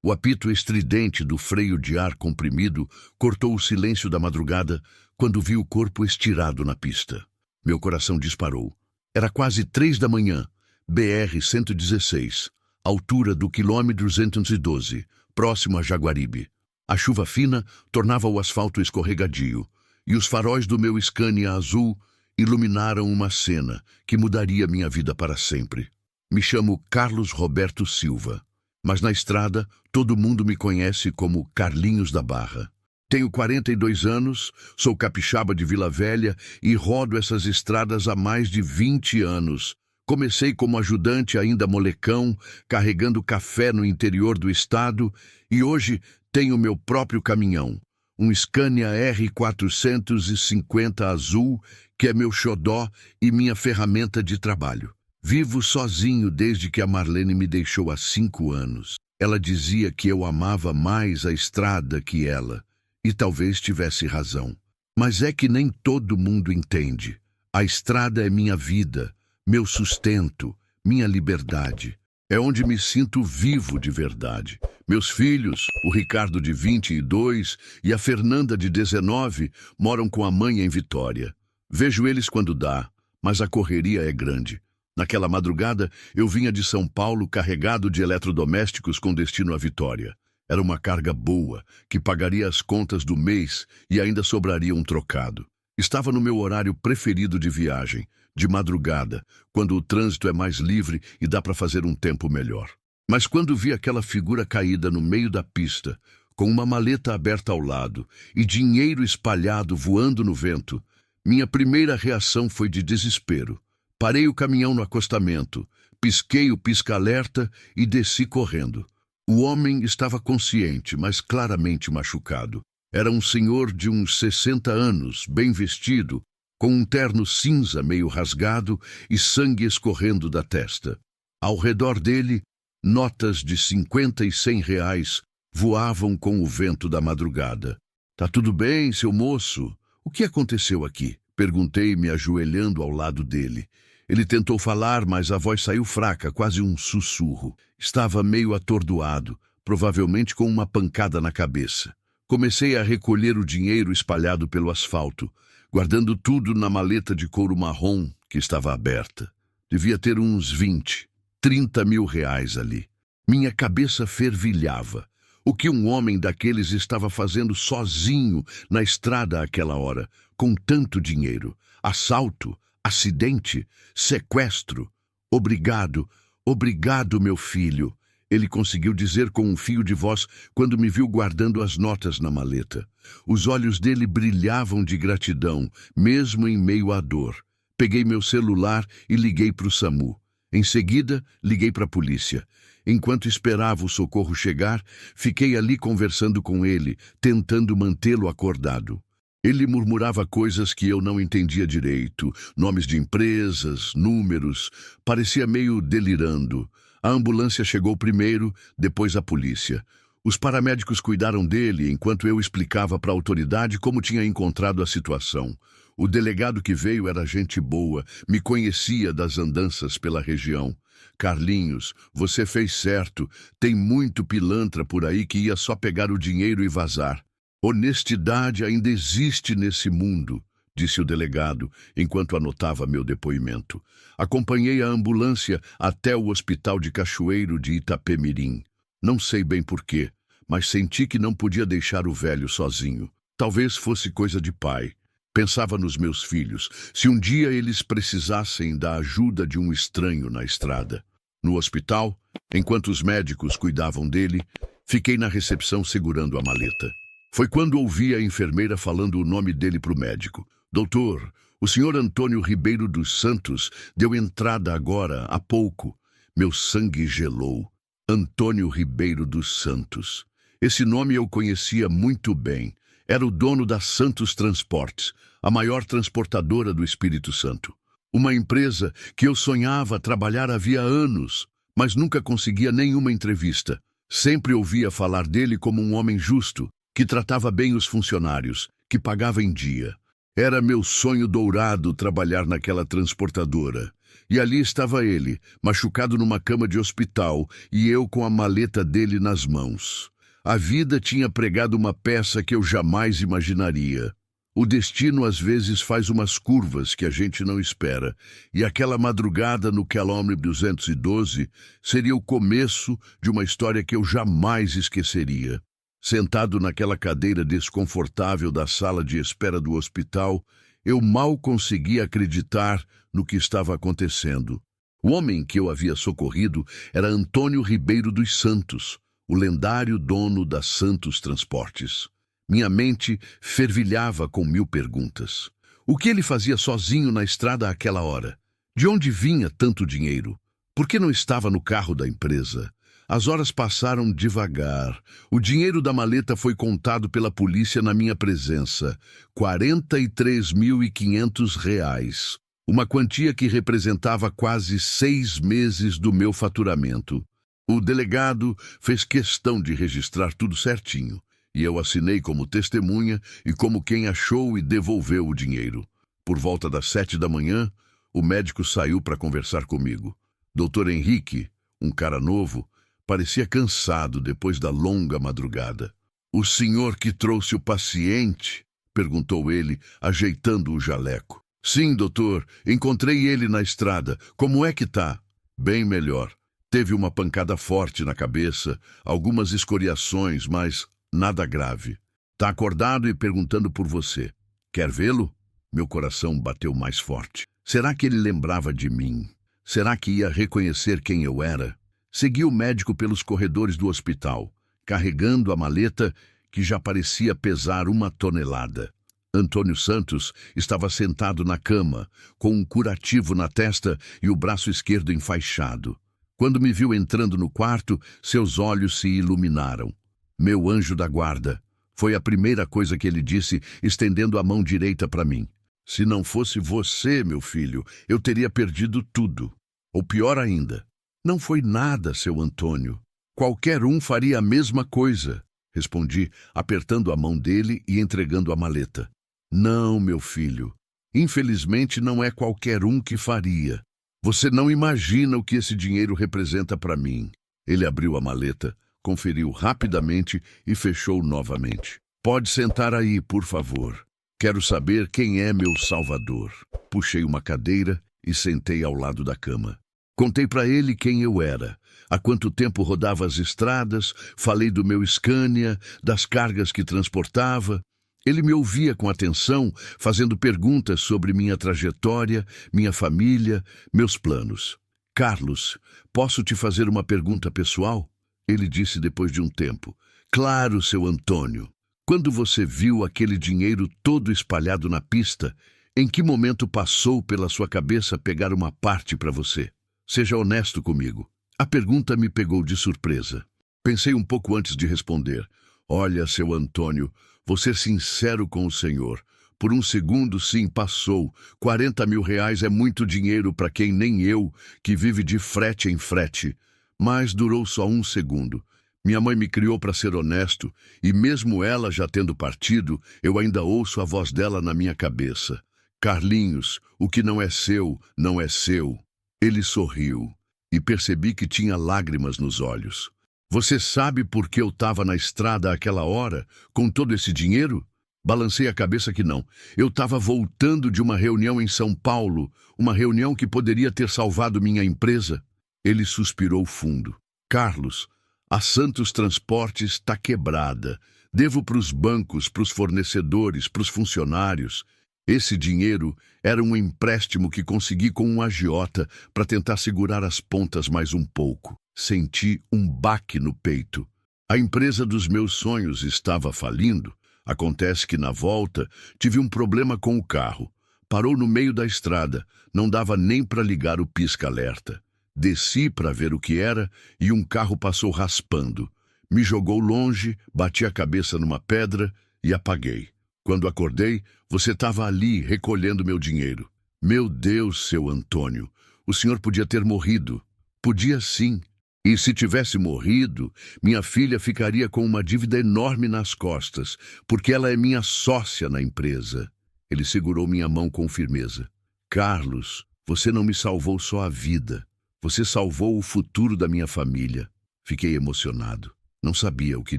O apito estridente do freio de ar comprimido cortou o silêncio da madrugada quando vi o corpo estirado na pista. Meu coração disparou. Era quase 3 da manhã, BR-116, altura do quilômetro 212, próximo a Jaguaribe. A chuva fina tornava o asfalto escorregadio, e os faróis do meu Scania azul iluminaram uma cena que mudaria minha vida para sempre. Me chamo Carlos Roberto Silva, mas na estrada todo mundo me conhece como Carlinhos da Barra. Tenho 42 anos, sou capixaba de Vila Velha e rodo essas estradas há mais de 20 anos. Comecei como ajudante ainda molecão, carregando café no interior do estado, e hoje tenho meu próprio caminhão, um Scania R450 azul, que é meu xodó e minha ferramenta de trabalho. Vivo sozinho desde que a Marlene me deixou há 5 anos. Ela dizia que eu amava mais a estrada que ela, e talvez tivesse razão. Mas é que nem todo mundo entende. A estrada é minha vida, meu sustento, minha liberdade. É onde me sinto vivo de verdade. Meus filhos, o Ricardo de 22 e a Fernanda de 19, moram com a mãe em Vitória. Vejo eles quando dá, mas a correria é grande. Naquela madrugada, eu vinha de São Paulo carregado de eletrodomésticos com destino à Vitória. Era uma carga boa, que pagaria as contas do mês e ainda sobraria um trocado. Estava no meu horário preferido de viagem, de madrugada, quando o trânsito é mais livre e dá para fazer um tempo melhor. Mas quando vi aquela figura caída no meio da pista, com uma maleta aberta ao lado e dinheiro espalhado voando no vento, minha primeira reação foi de desespero. Parei o caminhão no acostamento, pisquei o pisca-alerta e desci correndo. O homem estava consciente, mas claramente machucado. Era um senhor de uns 60 anos, bem vestido, com um terno cinza meio rasgado e sangue escorrendo da testa. Ao redor dele, notas de 50 e 100 reais voavam com o vento da madrugada. "Tá tudo bem, seu moço? O que aconteceu aqui?" Perguntei, me ajoelhando ao lado dele. Ele tentou falar, mas a voz saiu fraca, quase um sussurro. Estava meio atordoado, provavelmente com uma pancada na cabeça. Comecei a recolher o dinheiro espalhado pelo asfalto, guardando tudo na maleta de couro marrom que estava aberta. Devia ter uns 20, 30 mil reais ali. Minha cabeça fervilhava. O que um homem daqueles estava fazendo sozinho na estrada àquela hora, com tanto dinheiro? Assalto? Acidente? Sequestro? Obrigado, obrigado, meu filho, ele conseguiu dizer com um fio de voz quando me viu guardando as notas na maleta. Os olhos dele brilhavam de gratidão, mesmo em meio à dor. Peguei meu celular e liguei para o SAMU. Em seguida, liguei para a polícia. Enquanto esperava o socorro chegar, fiquei ali conversando com ele, tentando mantê-lo acordado. Ele murmurava coisas que eu não entendia direito, nomes de empresas, números, parecia meio delirando. A ambulância chegou primeiro, depois a polícia. Os paramédicos cuidaram dele enquanto eu explicava para a autoridade como tinha encontrado a situação. O delegado que veio era gente boa, me conhecia das andanças pela região. "Carlinhos, você fez certo, tem muito pilantra por aí que ia só pegar o dinheiro e vazar. Honestidade ainda existe nesse mundo", disse o delegado, enquanto anotava meu depoimento. Acompanhei a ambulância até o hospital de Cachoeiro de Itapemirim. Não sei bem porquê, mas senti que não podia deixar o velho sozinho. Talvez fosse coisa de pai. Pensava nos meus filhos, se um dia eles precisassem da ajuda de um estranho na estrada. No hospital, enquanto os médicos cuidavam dele, fiquei na recepção segurando a maleta. Foi quando ouvi a enfermeira falando o nome dele para o médico. "Doutor, o senhor Antônio Ribeiro dos Santos deu entrada agora, há pouco." Meu sangue gelou. Antônio Ribeiro dos Santos. Esse nome eu conhecia muito bem. Era o dono da Santos Transportes, a maior transportadora do Espírito Santo. Uma empresa que eu sonhava trabalhar havia anos, mas nunca conseguia nenhuma entrevista. Sempre ouvia falar dele como um homem justo, que tratava bem os funcionários, que pagava em dia. Era meu sonho dourado trabalhar naquela transportadora. e ali estava ele, machucado numa cama de hospital, e eu com a maleta dele nas mãos. A vida tinha pregado uma peça que eu jamais imaginaria. O destino às vezes faz umas curvas que a gente não espera, e aquela madrugada no quilômetro 212 seria o começo de uma história que eu jamais esqueceria. Sentado naquela cadeira desconfortável da sala de espera do hospital, eu mal conseguia acreditar no que estava acontecendo. O homem que eu havia socorrido era Antônio Ribeiro dos Santos, o lendário dono da Santos Transportes. Minha mente fervilhava com 1000 perguntas. O que ele fazia sozinho na estrada àquela hora? De onde vinha tanto dinheiro? Por que não estava no carro da empresa? As horas passaram devagar. O dinheiro da maleta foi contado pela polícia na minha presença. R$ 43.500. Uma quantia que representava quase 6 meses do meu faturamento. O delegado fez questão de registrar tudo certinho, e eu assinei como testemunha e como quem achou e devolveu o dinheiro. Por volta das 7 da manhã, o médico saiu para conversar comigo. Dr. Henrique, um cara novo, parecia cansado depois da longa madrugada. "O senhor que trouxe o paciente?" perguntou ele, ajeitando o jaleco. "Sim, doutor, encontrei ele na estrada. Como é que tá?" "Bem melhor. Teve uma pancada forte na cabeça, algumas escoriações, mas nada grave. Tá acordado e perguntando por você. Quer vê-lo?" Meu coração bateu mais forte. Será que ele lembrava de mim? Será que ia reconhecer quem eu era? Segui o médico pelos corredores do hospital, carregando a maleta que já parecia pesar 1 tonelada. Antônio Santos estava sentado na cama, com um curativo na testa e o braço esquerdo enfaixado. Quando me viu entrando no quarto, seus olhos se iluminaram. "Meu anjo da guarda", foi a primeira coisa que ele disse, estendendo a mão direita para mim. "Se não fosse você, meu filho, eu teria perdido tudo. Ou pior ainda." "Não foi nada, seu Antônio. Qualquer um faria a mesma coisa", respondi, apertando a mão dele e entregando a maleta. "Não, meu filho. Infelizmente não é qualquer um que faria. Você não imagina o que esse dinheiro representa para mim." Ele abriu a maleta, conferiu rapidamente e fechou novamente. "Pode sentar aí, por favor. Quero saber quem é meu salvador." Puxei uma cadeira e sentei ao lado da cama. Contei para ele quem eu era, há quanto tempo rodava as estradas, falei do meu Scania, das cargas que transportava. Ele me ouvia com atenção, fazendo perguntas sobre minha trajetória, minha família, meus planos. "Carlos, posso te fazer uma pergunta pessoal?" Ele disse depois de um tempo. "Claro, seu Antônio. Quando você viu aquele dinheiro todo espalhado na pista, em que momento passou pela sua cabeça pegar uma parte para você? Seja honesto comigo." A pergunta me pegou de surpresa. Pensei um pouco antes de responder. "Olha, seu Antônio, vou ser sincero com o senhor. Por um segundo, sim, passou. R$ 40.000 é muito dinheiro para quem nem eu, que vive de frete em frete. Mas durou só um segundo. Minha mãe me criou para ser honesto, e mesmo ela já tendo partido, eu ainda ouço a voz dela na minha cabeça. Carlinhos, o que não é seu, não é seu." Ele sorriu, e percebi que tinha lágrimas nos olhos. "Você sabe por que eu estava na estrada àquela hora, com todo esse dinheiro?" Balancei a cabeça que não. Eu estava voltando de uma reunião em São Paulo, uma reunião que poderia ter salvado minha empresa. Ele suspirou fundo. "Carlos, a Santos Transportes está quebrada. Devo para os bancos, para os fornecedores, para os funcionários. Esse dinheiro era um empréstimo que consegui com um agiota para tentar segurar as pontas mais um pouco." Senti um baque no peito. A empresa dos meus sonhos estava falindo. Acontece que, na volta, tive um problema com o carro. Parou no meio da estrada, não dava nem para ligar o pisca-alerta. Desci para ver o que era e um carro passou raspando. Me jogou longe, bati a cabeça numa pedra e apaguei. Quando acordei, você estava ali recolhendo meu dinheiro. Meu Deus, seu Antônio, o senhor podia ter morrido. Podia sim. E se tivesse morrido, minha filha ficaria com uma dívida enorme nas costas, porque ela é minha sócia na empresa. Ele segurou minha mão com firmeza. Carlos, Você não me salvou só a vida. Você salvou o futuro da minha família. Fiquei emocionado. Não sabia o que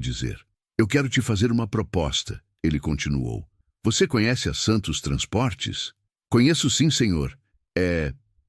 dizer. Eu quero te fazer uma proposta, ele continuou. Você conhece a Santos Transportes? Conheço sim, senhor.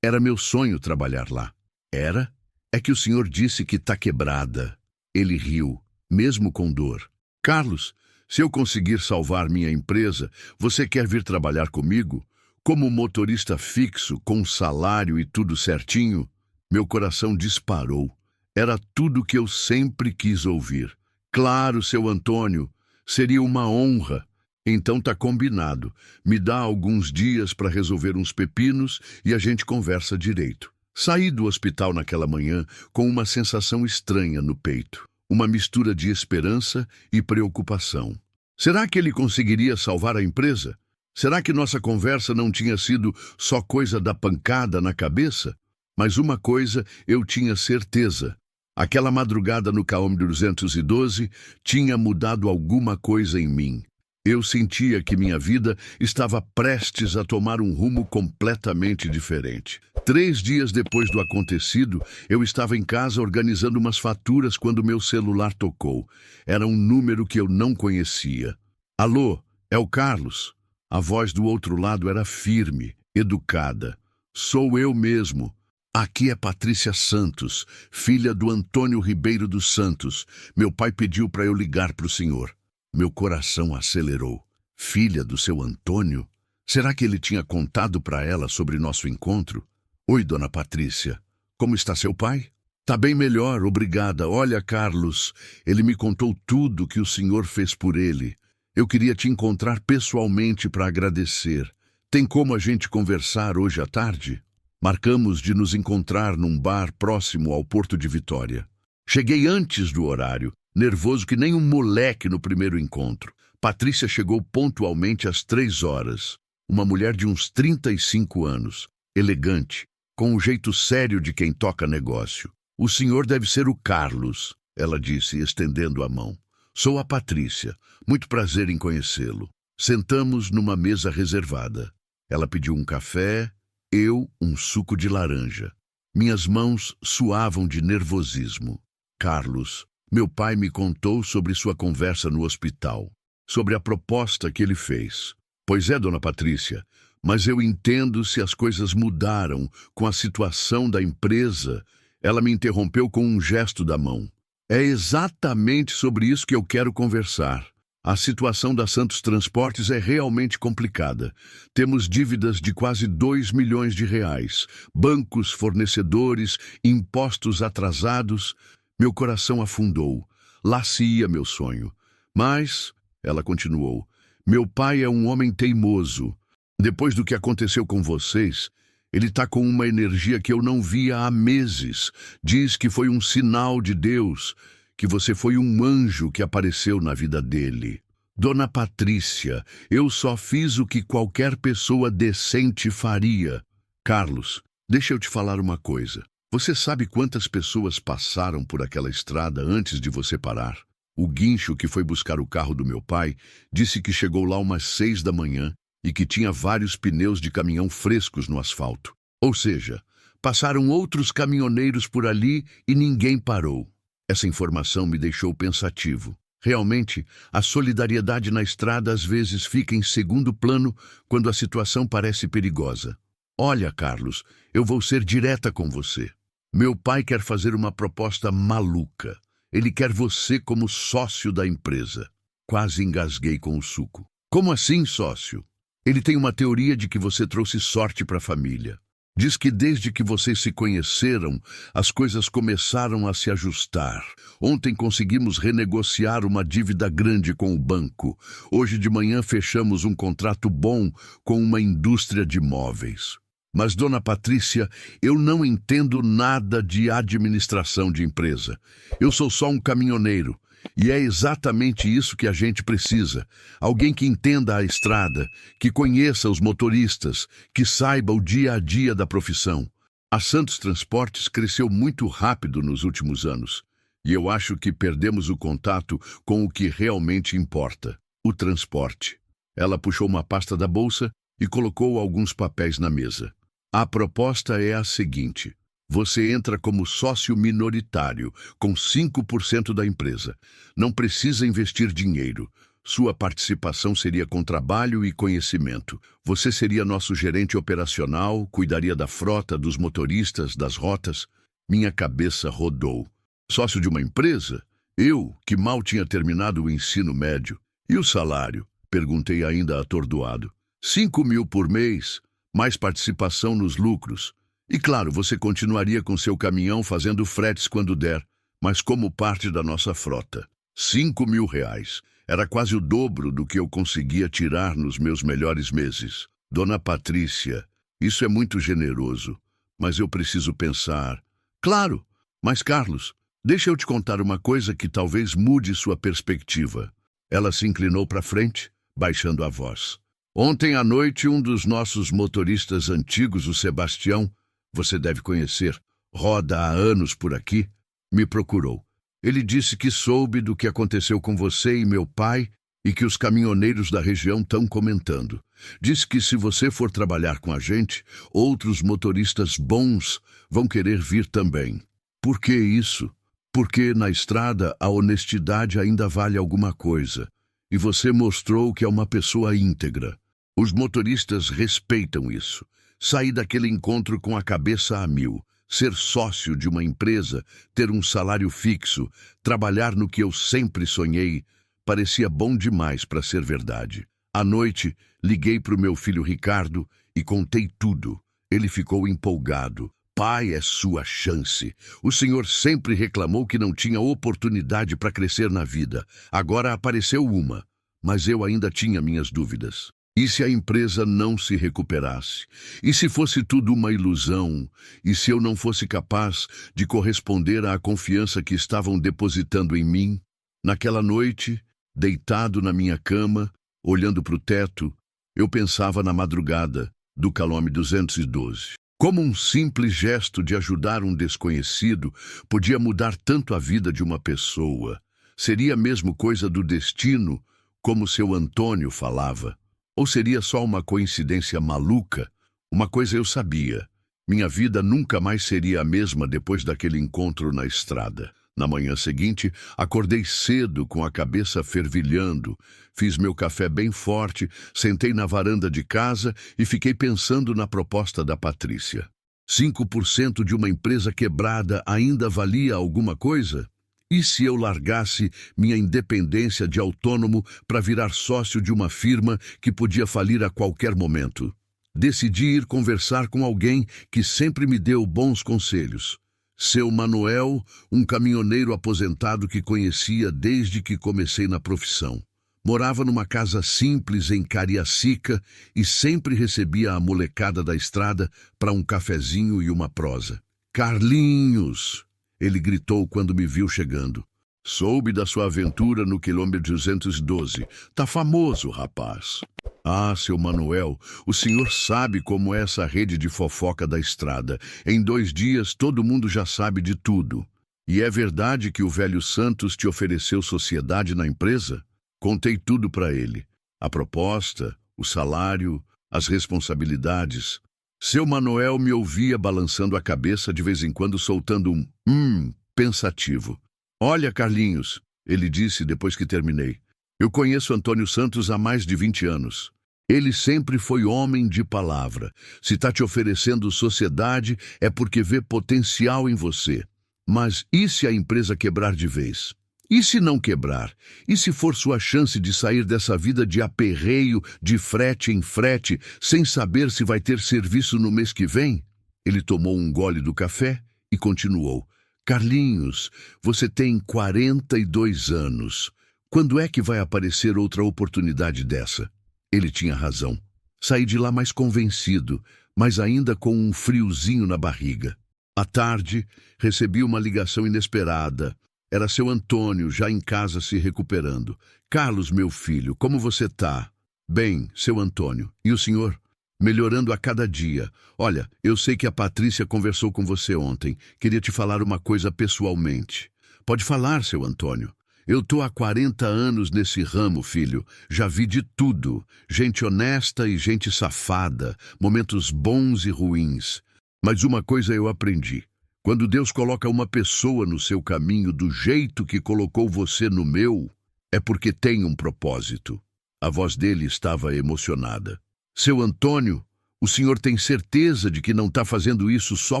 Era meu sonho trabalhar lá. Era? É que o senhor disse que tá quebrada. Ele riu, mesmo com dor. Carlos, se eu conseguir salvar minha empresa, você quer vir trabalhar comigo? Como motorista fixo, com salário e tudo certinho? Meu coração disparou. Era tudo que eu sempre quis ouvir. Claro, seu Antônio, seria uma honra. Então tá combinado. Me dá alguns dias para resolver uns pepinos e a gente conversa direito. Saí do hospital naquela manhã com uma sensação estranha no peito. Uma mistura de esperança e preocupação. Será que ele conseguiria salvar a empresa? Será que nossa conversa não tinha sido só coisa da pancada na cabeça? Mas uma coisa eu tinha certeza. Aquela madrugada no quilômetro 212 tinha mudado alguma coisa em mim. Eu sentia que minha vida estava prestes a tomar um rumo completamente diferente. 3 dias depois do acontecido, eu estava em casa organizando umas faturas quando meu celular tocou. Era um número que eu não conhecia. Alô, é o Carlos? A voz do outro lado era firme, educada. Sou eu mesmo. Aqui é Patrícia Santos, filha do Antônio Ribeiro dos Santos. Meu pai pediu para eu ligar para o senhor. Meu coração acelerou. Filha do seu Antônio? Será que ele tinha contado para ela sobre nosso encontro? Oi, dona Patrícia. Como está seu pai? Tá bem melhor, obrigada. Olha, Carlos, ele me contou tudo que o senhor fez por ele. Eu queria te encontrar pessoalmente para agradecer. Tem como a gente conversar hoje à tarde? Marcamos de nos encontrar num bar próximo ao Porto de Vitória. Cheguei antes do horário, nervoso que nem um moleque no primeiro encontro. Patrícia chegou pontualmente às 3 horas. Uma mulher de uns 35 anos, elegante, com um jeito sério de quem toca negócio. O senhor deve ser o Carlos, ela disse, estendendo a mão. Sou a Patrícia. Muito prazer em conhecê-lo. Sentamos numa mesa reservada. Ela pediu um café, eu um suco de laranja. Minhas mãos suavam de nervosismo. Carlos, meu pai me contou sobre sua conversa no hospital, sobre a proposta que ele fez. Pois é, dona Patrícia, mas eu entendo se as coisas mudaram com a situação da empresa. Ela me interrompeu com um gesto da mão. É exatamente sobre isso que eu quero conversar. A situação da Santos Transportes é realmente complicada. Temos dívidas de quase 2 milhões de reais, bancos, fornecedores, impostos atrasados. Meu coração afundou. Lá se ia meu sonho. Mas, ela continuou, meu pai é um homem teimoso. Depois do que aconteceu com vocês, ele está com uma energia que eu não via há meses. Diz que foi um sinal de Deus, que você foi um anjo que apareceu na vida dele. Dona Patrícia, eu só fiz o que qualquer pessoa decente faria. Carlos, deixa eu te falar uma coisa. Você sabe quantas pessoas passaram por aquela estrada antes de você parar? O guincho que foi buscar o carro do meu pai disse que chegou lá umas 6 da manhã e que tinha vários pneus de caminhão frescos no asfalto. Ou seja, passaram outros caminhoneiros por ali e ninguém parou. Essa informação me deixou pensativo. Realmente, a solidariedade na estrada às vezes fica em segundo plano quando a situação parece perigosa. Olha, Carlos, eu vou ser direta com você. Meu pai quer fazer uma proposta maluca. Ele quer você como sócio da empresa. Quase engasguei com o suco. Como assim, sócio? Ele tem uma teoria de que você trouxe sorte para a família. Diz que desde que vocês se conheceram, as coisas começaram a se ajustar. Ontem conseguimos renegociar uma dívida grande com o banco. Hoje de manhã fechamos um contrato bom com uma indústria de móveis. Mas, dona Patrícia, eu não entendo nada de administração de empresa. Eu sou só um caminhoneiro. E é exatamente isso que a gente precisa. Alguém que entenda a estrada, que conheça os motoristas, que saiba o dia a dia da profissão. A Santos Transportes cresceu muito rápido nos últimos anos. E eu acho que perdemos o contato com o que realmente importa, o transporte. Ela puxou uma pasta da bolsa e colocou alguns papéis na mesa. A proposta é a seguinte: você entra como sócio minoritário, com 5% da empresa. Não precisa investir dinheiro. Sua participação seria com trabalho e conhecimento. Você seria nosso gerente operacional, cuidaria da frota, dos motoristas, das rotas. Minha cabeça rodou. Sócio de uma empresa? Eu, que mal tinha terminado o ensino médio. E o salário? Perguntei ainda atordoado. 5.000 por mês, mais participação nos lucros. E claro, você continuaria com seu caminhão fazendo fretes quando der, mas como parte da nossa frota. 5.000 reais. Era quase o dobro do que eu conseguia tirar nos meus melhores meses. Dona Patrícia, isso é muito generoso, mas eu preciso pensar. Claro, mas Carlos, deixa eu te contar uma coisa que talvez mude sua perspectiva. Ela se inclinou para frente, baixando a voz. Ontem à noite, um dos nossos motoristas antigos, o Sebastião, você deve conhecer, roda há anos por aqui, me procurou. Ele disse que soube do que aconteceu com você e meu pai e que os caminhoneiros da região estão comentando. Disse que se você for trabalhar com a gente, outros motoristas bons vão querer vir também. Por que isso? Porque na estrada a honestidade ainda vale alguma coisa. E você mostrou que é uma pessoa íntegra. Os motoristas respeitam isso. Sair daquele encontro com a cabeça a mil, ser sócio de uma empresa, ter um salário fixo, trabalhar no que eu sempre sonhei, parecia bom demais para ser verdade. À noite, liguei para o meu filho Ricardo e contei tudo. Ele ficou empolgado. Pai, é sua chance. O senhor sempre reclamou que não tinha oportunidade para crescer na vida. Agora apareceu uma, mas eu ainda tinha minhas dúvidas. E se a empresa não se recuperasse? E se fosse tudo uma ilusão? E se eu não fosse capaz de corresponder à confiança que estavam depositando em mim? Naquela noite, deitado na minha cama, olhando para o teto, eu pensava na madrugada do Calome 212. Como um simples gesto de ajudar um desconhecido podia mudar tanto a vida de uma pessoa? Seria mesmo coisa do destino, como seu Antônio falava? Ou seria só uma coincidência maluca? Uma coisa eu sabia. Minha vida nunca mais seria a mesma depois daquele encontro na estrada. Na manhã seguinte, acordei cedo com a cabeça fervilhando. Fiz meu café bem forte, sentei na varanda de casa e fiquei pensando na proposta da Patrícia. 5% de uma empresa quebrada ainda valia alguma coisa? E se eu largasse minha independência de autônomo para virar sócio de uma firma que podia falir a qualquer momento? Decidi ir conversar com alguém que sempre me deu bons conselhos. Seu Manuel, um caminhoneiro aposentado que conhecia desde que comecei na profissão. Morava numa casa simples em Cariacica e sempre recebia a molecada da estrada para um cafezinho e uma prosa. Carlinhos! Ele gritou quando me viu chegando. Soube da sua aventura no quilômetro 212. Tá famoso, rapaz. Ah, seu Manuel, o senhor sabe como é essa rede de fofoca da estrada. Em 2 dias todo mundo já sabe de tudo. E é verdade que o velho Santos te ofereceu sociedade na empresa? Contei tudo para ele. A proposta, o salário, as responsabilidades. Seu Manuel me ouvia balançando a cabeça de vez em quando, soltando um pensativo. Olha, Carlinhos, ele disse depois que terminei. Eu conheço Antônio Santos há mais de 20 anos. Ele sempre foi homem de palavra. Se está te oferecendo sociedade, é porque vê potencial em você. Mas e se a empresa quebrar de vez? E se não quebrar? E se for sua chance de sair dessa vida de aperreio, de frete em frete, sem saber se vai ter serviço no mês que vem? Ele tomou um gole do café e continuou. Carlinhos, você tem 42 anos. Quando é que vai aparecer outra oportunidade dessa? Ele tinha razão. Saí de lá mais convencido, mas ainda com um friozinho na barriga. À tarde, recebi uma ligação inesperada. Era seu Antônio, já em casa se recuperando. Carlos, meu filho, como você tá? Bem, seu Antônio. E o senhor? Melhorando a cada dia. Olha, eu sei que a Patrícia conversou com você ontem. Queria te falar uma coisa pessoalmente. Pode falar, seu Antônio. Eu tô há 40 anos nesse ramo, filho. Já vi de tudo. Gente honesta e gente safada, momentos bons e ruins. Mas uma coisa eu aprendi. Quando Deus coloca uma pessoa no seu caminho do jeito que colocou você no meu, é porque tem um propósito. A voz dele estava emocionada. Seu Antônio, o senhor tem certeza de que não está fazendo isso só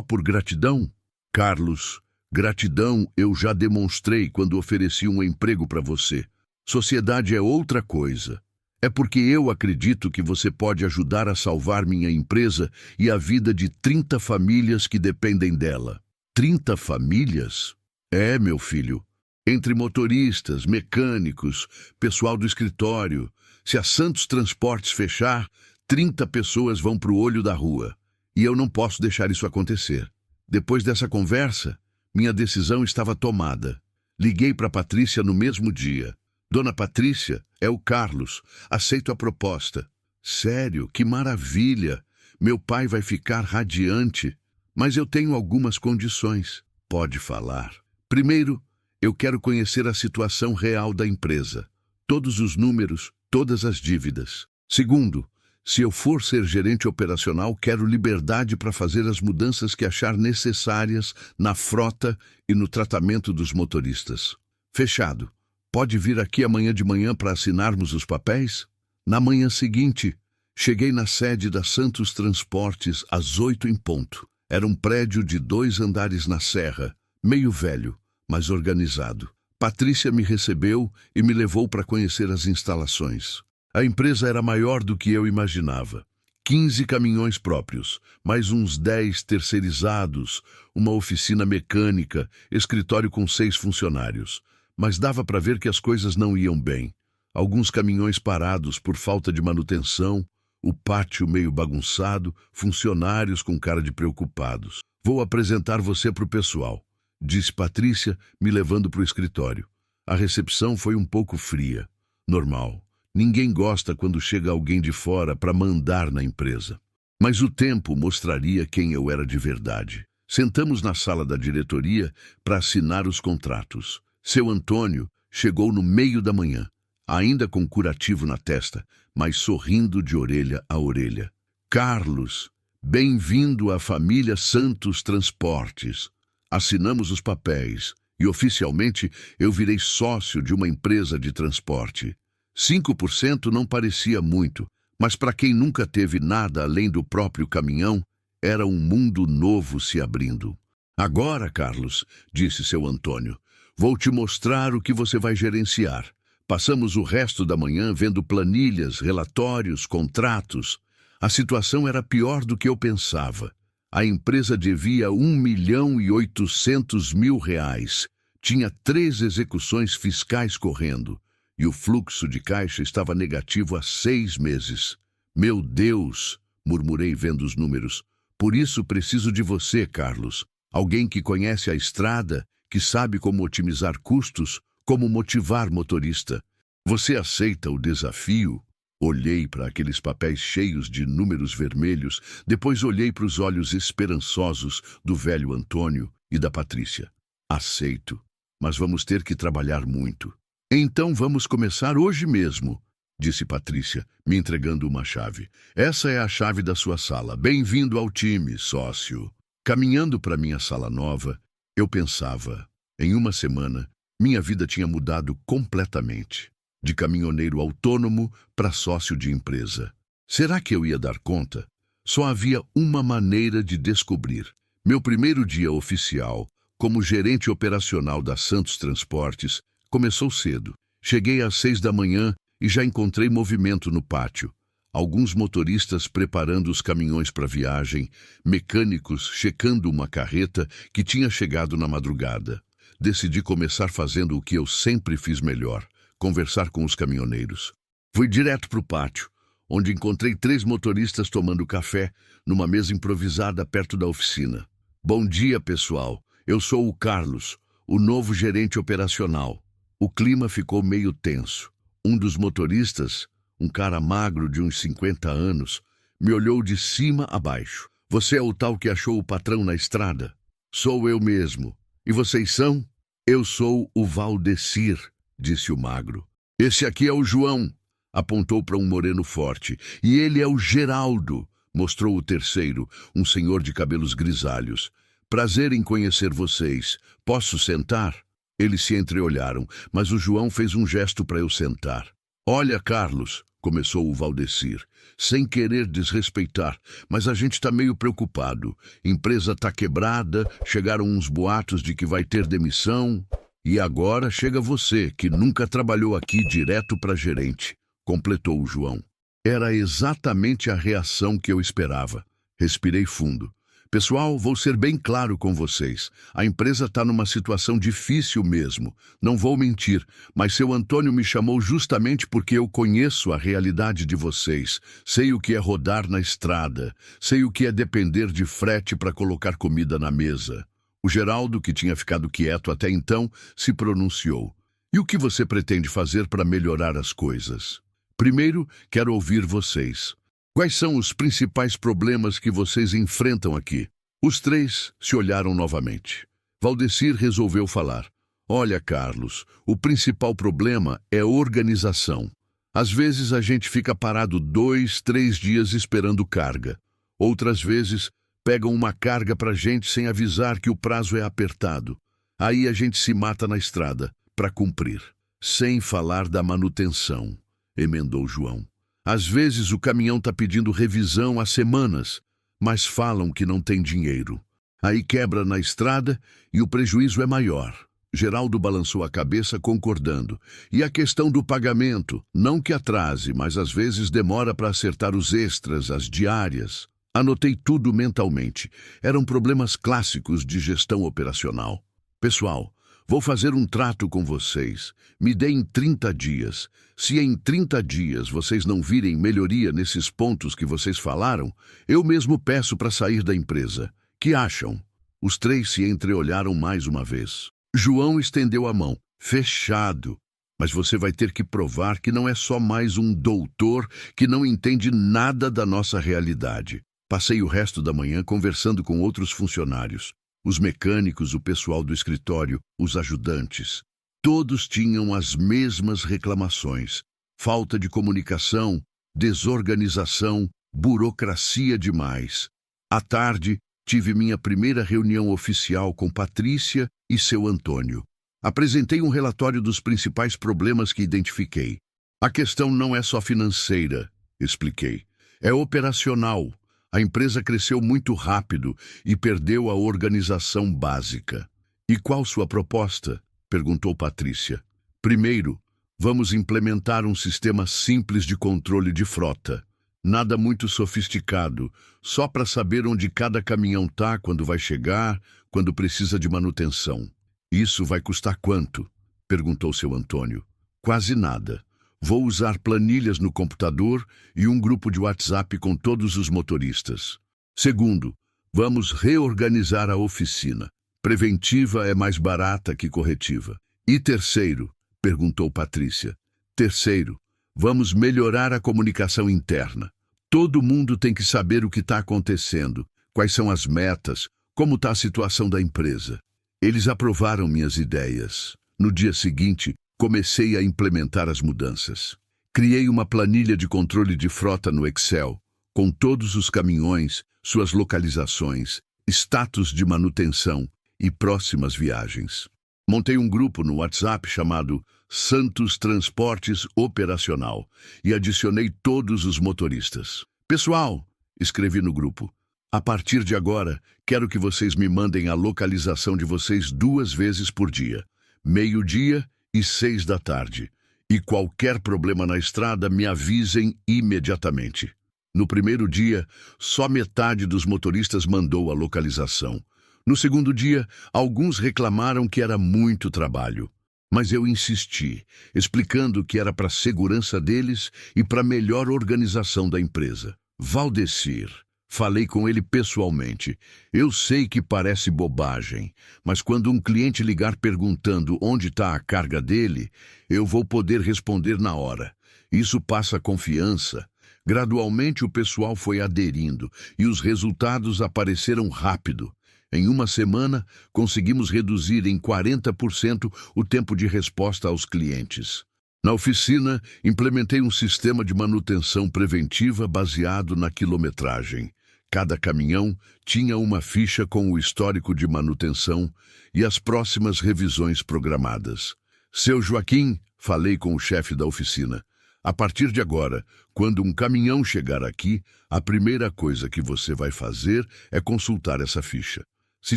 por gratidão? Carlos, gratidão eu já demonstrei quando ofereci um emprego para você. Sociedade é outra coisa. É porque eu acredito que você pode ajudar a salvar minha empresa e a vida de 30 famílias que dependem dela. 30 famílias? É, meu filho. Entre motoristas, mecânicos, pessoal do escritório. Se a Santos Transportes fechar, 30 pessoas vão para o olho da rua. E eu não posso deixar isso acontecer. Depois dessa conversa, minha decisão estava tomada. Liguei para Patrícia no mesmo dia. Dona Patrícia, é o Carlos. Aceito a proposta. Sério, que maravilha. Meu pai vai ficar radiante. Mas eu tenho algumas condições. Pode falar. Primeiro, eu quero conhecer a situação real da empresa. Todos os números, todas as dívidas. Segundo, se eu for ser gerente operacional, quero liberdade para fazer as mudanças que achar necessárias na frota e no tratamento dos motoristas. Fechado. Pode vir aqui amanhã de manhã para assinarmos os papéis? Na manhã seguinte, cheguei na sede da Santos Transportes às 8 em ponto. Era um prédio de 2 andares na serra, meio velho, mas organizado. Patrícia me recebeu e me levou para conhecer as instalações. A empresa era maior do que eu imaginava. 15 caminhões próprios, mais uns 10 terceirizados, uma oficina mecânica, escritório com 6 funcionários. Mas dava para ver que as coisas não iam bem. Alguns caminhões parados por falta de manutenção, o pátio meio bagunçado, funcionários com cara de preocupados. Vou apresentar você para o pessoal, disse Patrícia, me levando para o escritório. A recepção foi um pouco fria. Normal. Ninguém gosta quando chega alguém de fora para mandar na empresa. Mas o tempo mostraria quem eu era de verdade. Sentamos na sala da diretoria para assinar os contratos. Seu Antônio chegou no meio da manhã, ainda com curativo na testa, mas sorrindo de orelha a orelha. Carlos, bem-vindo à família Santos Transportes. Assinamos os papéis e oficialmente eu virei sócio de uma empresa de transporte. 5% não parecia muito, mas para quem nunca teve nada além do próprio caminhão, era um mundo novo se abrindo. Agora, Carlos, disse seu Antônio, vou te mostrar o que você vai gerenciar. Passamos o resto da manhã vendo planilhas, relatórios, contratos. A situação era pior do que eu pensava. A empresa devia R$ 1.800.000. Tinha 3 execuções fiscais correndo. E o fluxo de caixa estava negativo há 6 meses. Meu Deus, murmurei vendo os números. Por isso preciso de você, Carlos. Alguém que conhece a estrada, que sabe como otimizar custos, como motivar motorista. Você aceita o desafio? Olhei para aqueles papéis cheios de números vermelhos, depois olhei para os olhos esperançosos do velho Antônio e da Patrícia. Aceito, mas vamos ter que trabalhar muito. Então vamos começar hoje mesmo, disse Patrícia, me entregando uma chave. Essa é a chave da sua sala. Bem-vindo ao time, sócio. Caminhando para minha sala nova, eu pensava, em uma semana, minha vida tinha mudado completamente. De caminhoneiro autônomo para sócio de empresa. Será que eu ia dar conta? Só havia uma maneira de descobrir. Meu primeiro dia oficial, como gerente operacional da Santos Transportes, começou cedo. Cheguei às 6 da manhã e já encontrei movimento no pátio. Alguns motoristas preparando os caminhões para viagem, mecânicos checando uma carreta que tinha chegado na madrugada. Decidi começar fazendo o que eu sempre fiz melhor. Conversar com os caminhoneiros. Fui direto para o pátio, onde encontrei 3 motoristas tomando café numa mesa improvisada perto da oficina. Bom dia, pessoal. Eu sou o Carlos, o novo gerente operacional. O clima ficou meio tenso. Um dos motoristas, um cara magro de uns 50 anos, me olhou de cima a baixo. Você é o tal que achou o patrão na estrada? Sou eu mesmo. E vocês são? Eu sou o Valdecir, disse o magro. Esse aqui é o João, apontou para um moreno forte. E ele é o Geraldo, mostrou o terceiro, um senhor de cabelos grisalhos. Prazer em conhecer vocês. Posso sentar? Eles se entreolharam, mas o João fez um gesto para eu sentar. Olha, Carlos, começou o Valdecir, sem querer desrespeitar, mas a gente está meio preocupado. Empresa está quebrada, chegaram uns boatos de que vai ter demissão. E agora chega você, que nunca trabalhou aqui, direto para gerente, completou o João. Era exatamente a reação que eu esperava. Respirei fundo. Pessoal, vou ser bem claro com vocês. A empresa está numa situação difícil mesmo. Não vou mentir, mas seu Antônio me chamou justamente porque eu conheço a realidade de vocês. Sei o que é rodar na estrada. Sei o que é depender de frete para colocar comida na mesa. O Geraldo, que tinha ficado quieto até então, se pronunciou. E o que você pretende fazer para melhorar as coisas? Primeiro, quero ouvir vocês. Quais são os principais problemas que vocês enfrentam aqui? Os três se olharam novamente. Valdecir resolveu falar. Olha, Carlos, o principal problema é organização. Às vezes a gente fica parado 2, 3 dias esperando carga. Outras vezes pegam uma carga pra gente sem avisar que o prazo é apertado. Aí a gente se mata na estrada para cumprir. Sem falar da manutenção, emendou João. Às vezes o caminhão está pedindo revisão há semanas, mas falam que não tem dinheiro. Aí quebra na estrada e o prejuízo é maior. Geraldo balançou a cabeça concordando. E a questão do pagamento, não que atrase, mas às vezes demora para acertar os extras, as diárias. Anotei tudo mentalmente. Eram problemas clássicos de gestão operacional. Pessoal, vou fazer um trato com vocês. Me deem 30 dias. Se em 30 dias vocês não virem melhoria nesses pontos que vocês falaram, eu mesmo peço para sair da empresa. Que acham? Os três se entreolharam mais uma vez. João estendeu a mão. Fechado. Mas você vai ter que provar que não é só mais um doutor que não entende nada da nossa realidade. Passei o resto da manhã conversando com outros funcionários. Os mecânicos, o pessoal do escritório, os ajudantes. Todos tinham as mesmas reclamações. Falta de comunicação, desorganização, burocracia demais. À tarde, tive minha primeira reunião oficial com Patrícia e seu Antônio. Apresentei um relatório dos principais problemas que identifiquei. A questão não é só financeira, expliquei. É operacional. A empresa cresceu muito rápido e perdeu a organização básica. E qual sua proposta? Perguntou Patrícia. Primeiro, vamos implementar um sistema simples de controle de frota. Nada muito sofisticado, só para saber onde cada caminhão está, quando vai chegar, quando precisa de manutenção. Isso vai custar quanto? Perguntou seu Antônio. Quase nada. Vou usar planilhas no computador e um grupo de WhatsApp com todos os motoristas. Segundo, vamos reorganizar a oficina. Preventiva é mais barata que corretiva. E terceiro, perguntou Patrícia. Terceiro, vamos melhorar a comunicação interna. Todo mundo tem que saber o que está acontecendo, quais são as metas, como está a situação da empresa. Eles aprovaram minhas ideias. No dia seguinte, comecei a implementar as mudanças. Criei uma planilha de controle de frota no Excel, com todos os caminhões, suas localizações, status de manutenção e próximas viagens. Montei um grupo no WhatsApp chamado Santos Transportes Operacional e adicionei todos os motoristas. Pessoal, escrevi no grupo, a partir de agora, quero que vocês me mandem a localização de vocês 2 vezes por dia, 12:00 e 6 da tarde. E qualquer problema na estrada, me avisem imediatamente. No primeiro dia, só metade dos motoristas mandou a localização. No segundo dia, alguns reclamaram que era muito trabalho. Mas eu insisti, explicando que era para a segurança deles e para a melhor organização da empresa. Valdecir. Falei com ele pessoalmente. Eu sei que parece bobagem, mas quando um cliente ligar perguntando onde está a carga dele, eu vou poder responder na hora. Isso passa confiança. Gradualmente o pessoal foi aderindo e os resultados apareceram rápido. Em uma semana, conseguimos reduzir em 40% o tempo de resposta aos clientes. Na oficina, implementei um sistema de manutenção preventiva baseado na quilometragem. Cada caminhão tinha uma ficha com o histórico de manutenção e as próximas revisões programadas. Seu Joaquim, falei com o chefe da oficina. A partir de agora, quando um caminhão chegar aqui, a primeira coisa que você vai fazer é consultar essa ficha. Se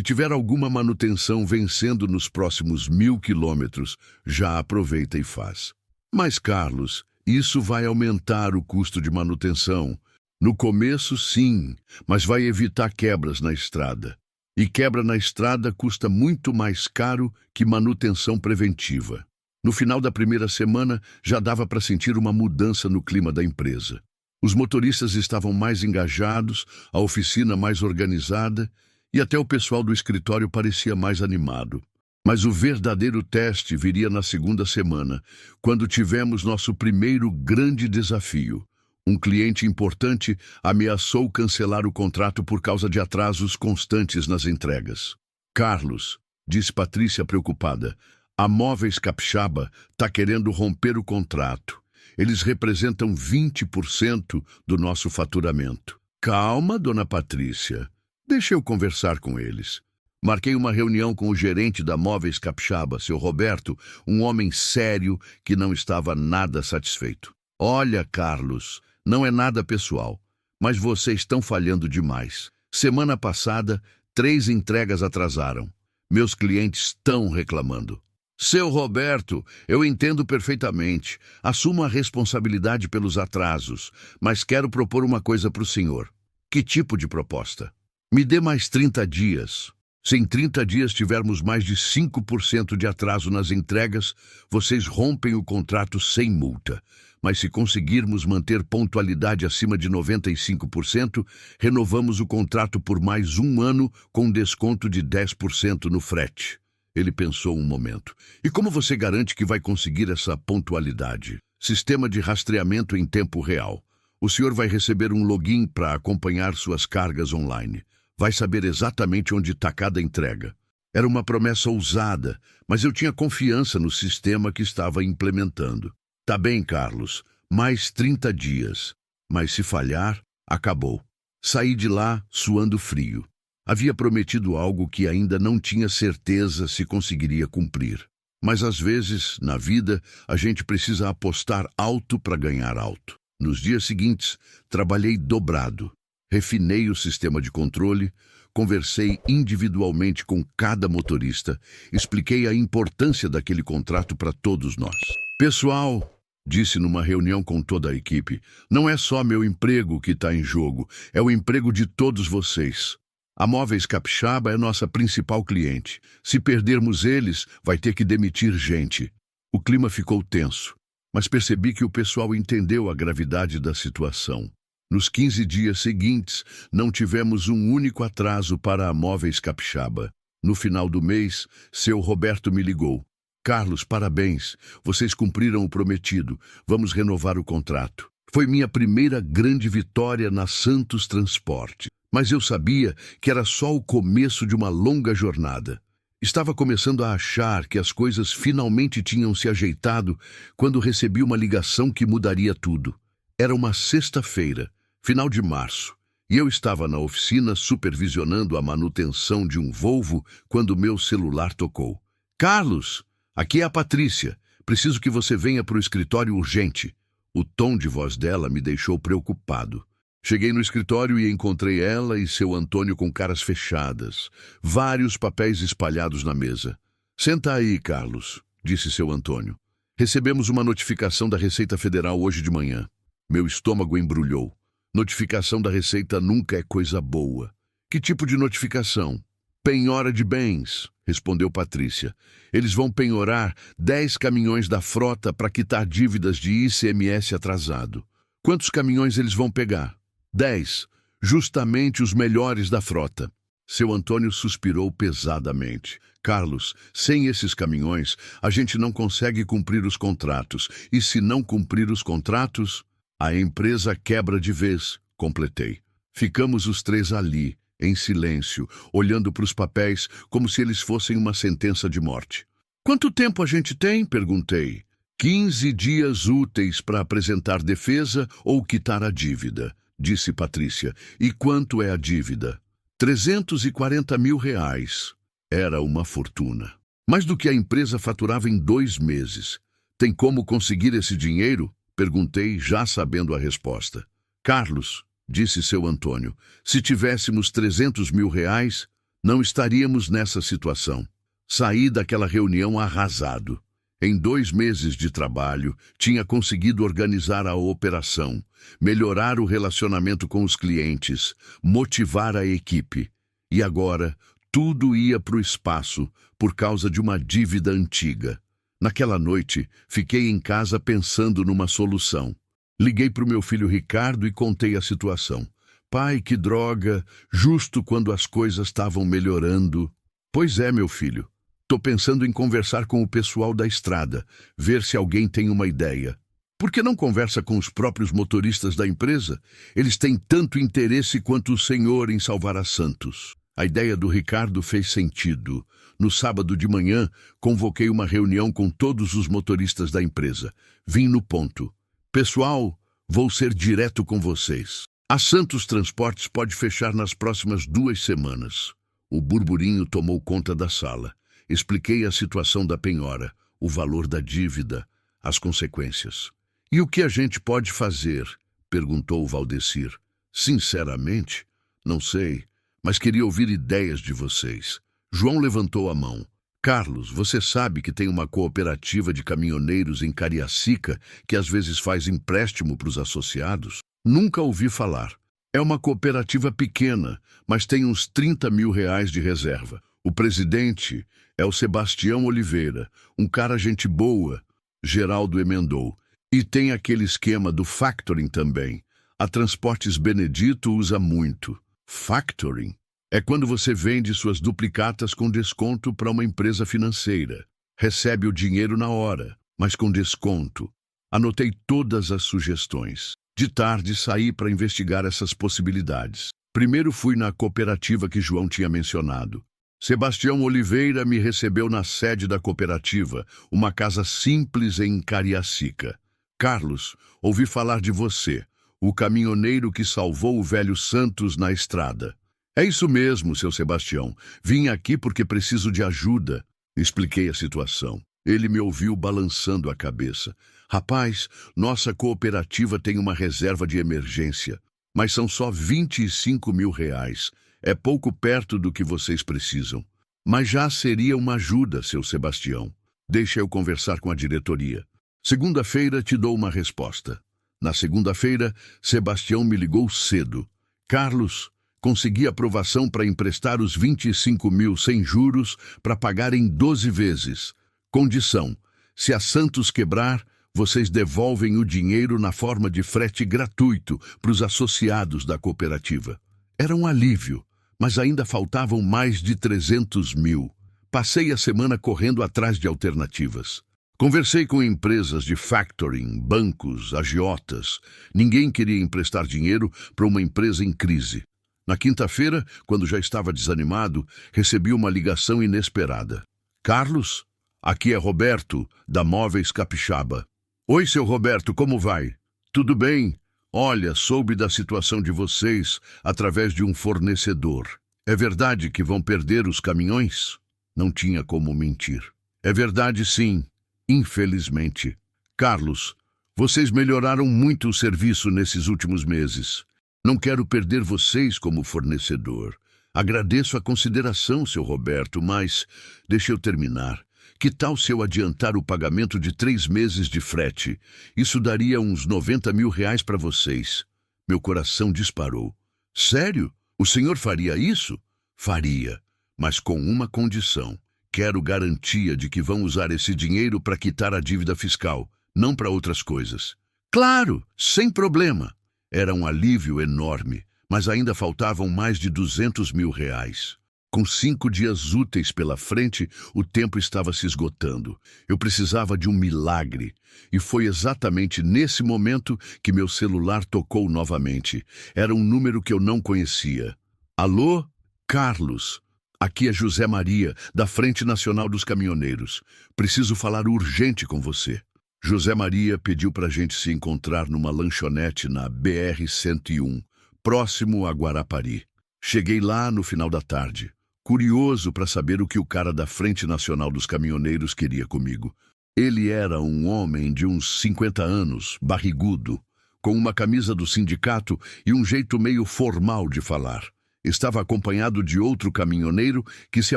tiver alguma manutenção vencendo nos próximos 1000 quilômetros, já aproveita e faz. Mas, Carlos, isso vai aumentar o custo de manutenção. No começo, sim, mas vai evitar quebras na estrada. E quebra na estrada custa muito mais caro que manutenção preventiva. No final da primeira semana, já dava para sentir uma mudança no clima da empresa. Os motoristas estavam mais engajados, a oficina mais organizada e até o pessoal do escritório parecia mais animado. Mas o verdadeiro teste viria na segunda semana, quando tivemos nosso primeiro grande desafio. Um cliente importante ameaçou cancelar o contrato por causa de atrasos constantes nas entregas. Carlos, disse Patrícia preocupada, a Móveis Capixaba está querendo romper o contrato. Eles representam 20% do nosso faturamento. Calma, dona Patrícia. Deixa eu conversar com eles. Marquei uma reunião com o gerente da Móveis Capixaba, seu Roberto, um homem sério que não estava nada satisfeito. Olha, Carlos, não é nada pessoal, mas vocês estão falhando demais. Semana passada, 3 entregas atrasaram. Meus clientes estão reclamando. Seu Roberto, eu entendo perfeitamente. Assumo a responsabilidade pelos atrasos, mas quero propor uma coisa para o senhor. Que tipo de proposta? Me dê mais 30 dias. Se em 30 dias tivermos mais de 5% de atraso nas entregas, vocês rompem o contrato sem multa. Mas se conseguirmos manter pontualidade acima de 95%, renovamos o contrato por mais 1 ano com desconto de 10% no frete. Ele pensou um momento. E como você garante que vai conseguir essa pontualidade? Sistema de rastreamento em tempo real. O senhor vai receber um login para acompanhar suas cargas online. Vai saber exatamente onde está cada entrega. Era uma promessa ousada, mas eu tinha confiança no sistema que estava implementando. Tá bem, Carlos, mais 30 dias. Mas se falhar, acabou. Saí de lá suando frio. Havia prometido algo que ainda não tinha certeza se conseguiria cumprir. Mas às vezes, na vida, a gente precisa apostar alto para ganhar alto. Nos dias seguintes, trabalhei dobrado. Refinei o sistema de controle, conversei individualmente com cada motorista, expliquei a importância daquele contrato para todos nós. Pessoal, disse numa reunião com toda a equipe, não é só meu emprego que está em jogo, é o emprego de todos vocês. A Móveis Capixaba é nossa principal cliente. Se perdermos eles, vai ter que demitir gente. O clima ficou tenso, mas percebi que o pessoal entendeu a gravidade da situação. Nos 15 dias seguintes, não tivemos um único atraso para a Móveis Capixaba. No final do mês, seu Roberto me ligou. Carlos, parabéns. Vocês cumpriram o prometido. Vamos renovar o contrato. Foi minha primeira grande vitória na Santos Transporte. Mas eu sabia que era só o começo de uma longa jornada. Estava começando a achar que as coisas finalmente tinham se ajeitado quando recebi uma ligação que mudaria tudo. Era uma sexta-feira, final de março, e eu estava na oficina supervisionando a manutenção de um Volvo quando meu celular tocou. Carlos, aqui é a Patrícia. Preciso que você venha para o escritório urgente. O tom de voz dela me deixou preocupado. Cheguei no escritório e encontrei ela e seu Antônio com caras fechadas, vários papéis espalhados na mesa. Senta aí, Carlos, disse seu Antônio. Recebemos uma notificação da Receita Federal hoje de manhã. Meu estômago embrulhou. Notificação da Receita nunca é coisa boa. Que tipo de notificação? Penhora de bens, respondeu Patrícia. Eles vão penhorar 10 caminhões da frota para quitar dívidas de ICMS atrasado. Quantos caminhões eles vão pegar? 10, justamente os melhores da frota. Seu Antônio suspirou pesadamente. Carlos, sem esses caminhões, a gente não consegue cumprir os contratos. E se não cumprir os contratos, a empresa quebra de vez, completei. Ficamos os 3 ali, em silêncio, olhando para os papéis como se eles fossem uma sentença de morte. Quanto tempo a gente tem? Perguntei. 15 dias úteis para apresentar defesa ou quitar a dívida, disse Patrícia. E quanto é a dívida? 340 mil reais. Era uma fortuna. Mais do que a empresa faturava em 2 meses. Tem como conseguir esse dinheiro? Perguntei, já sabendo a resposta. Carlos, disse seu Antônio, se tivéssemos 300 mil reais, não estaríamos nessa situação. Saí daquela reunião arrasado. Em 2 meses de trabalho, tinha conseguido organizar a operação, melhorar o relacionamento com os clientes, motivar a equipe. E agora, tudo ia para o espaço por causa de uma dívida antiga. Naquela noite, fiquei em casa pensando numa solução. Liguei para o meu filho Ricardo e contei a situação. Pai, que droga, justo quando as coisas estavam melhorando. Pois é, meu filho. Tô pensando em conversar com o pessoal da estrada, ver se alguém tem uma ideia. Por que não conversa com os próprios motoristas da empresa? Eles têm tanto interesse quanto o senhor em salvar a Santos. A ideia do Ricardo fez sentido. No sábado de manhã, convoquei uma reunião com todos os motoristas da empresa. Vim no ponto. Pessoal, vou ser direto com vocês. A Santos Transportes pode fechar nas próximas 2 semanas. O burburinho tomou conta da sala. Expliquei a situação da penhora, o valor da dívida, as consequências. E o que a gente pode fazer? Perguntou Valdecir. Sinceramente, não sei, mas queria ouvir ideias de vocês. João levantou a mão. Carlos, você sabe que tem uma cooperativa de caminhoneiros em Cariacica que às vezes faz empréstimo para os associados? Nunca ouvi falar. É uma cooperativa pequena, mas tem uns 30 mil reais de reserva. O presidente é o Sebastião Oliveira, um cara gente boa, Geraldo emendou. E tem aquele esquema do factoring também. A Transportes Benedito usa muito. Factoring é quando você vende suas duplicatas com desconto para uma empresa financeira. Recebe o dinheiro na hora, mas com desconto. Anotei todas as sugestões. De tarde saí para investigar essas possibilidades. Primeiro fui na cooperativa que João tinha mencionado. Sebastião Oliveira me recebeu na sede da cooperativa, uma casa simples em Cariacica. Carlos, ouvi falar de você, o caminhoneiro que salvou o velho Santos na estrada. É isso mesmo, seu Sebastião. Vim aqui porque preciso de ajuda. Expliquei a situação. Ele me ouviu balançando a cabeça. Rapaz, nossa cooperativa tem uma reserva de emergência, mas são só 25 mil reais. É pouco perto do que vocês precisam. Mas já seria uma ajuda, seu Sebastião. Deixa eu conversar com a diretoria. Segunda-feira te dou uma resposta. Na segunda-feira, Sebastião me ligou cedo. Carlos, consegui aprovação para emprestar os 25 mil sem juros para pagar em 12 vezes. Condição: se a Santos quebrar, vocês devolvem o dinheiro na forma de frete gratuito para os associados da cooperativa. Era um alívio, mas ainda faltavam mais de 300 mil. Passei a semana correndo atrás de alternativas. Conversei com empresas de factoring, bancos, agiotas. Ninguém queria emprestar dinheiro para uma empresa em crise. Na quinta-feira, quando já estava desanimado, recebi uma ligação inesperada. Carlos, aqui é Roberto, da Móveis Capixaba. Oi, seu Roberto, como vai? Tudo bem? Olha, soube da situação de vocês através de um fornecedor. É verdade que vão perder os caminhões? Não tinha como mentir. É verdade, sim, infelizmente. Carlos, vocês melhoraram muito o serviço nesses últimos meses. Não quero perder vocês como fornecedor. Agradeço a consideração, seu Roberto, mas deixe eu terminar. Que tal se eu adiantar o pagamento de 3 meses de frete? Isso daria uns 90 mil reais para vocês. Meu coração disparou. Sério? O senhor faria isso? Faria, mas com uma condição. Quero garantia de que vão usar esse dinheiro para quitar a dívida fiscal, não para outras coisas. Claro, sem problema. Era um alívio enorme, mas ainda faltavam mais de 200 mil reais. Com 5 dias úteis pela frente, o tempo estava se esgotando. Eu precisava de um milagre. E foi exatamente nesse momento que meu celular tocou novamente. Era um número que eu não conhecia. Alô, Carlos. Aqui é José Maria, da Frente Nacional dos Caminhoneiros. Preciso falar urgente com você. José Maria pediu para a gente se encontrar numa lanchonete na BR-101, próximo a Guarapari. Cheguei lá no final da tarde, curioso para saber o que o cara da Frente Nacional dos Caminhoneiros queria comigo. Ele era um homem de uns 50 anos, barrigudo, com uma camisa do sindicato e um jeito meio formal de falar. Estava acompanhado de outro caminhoneiro que se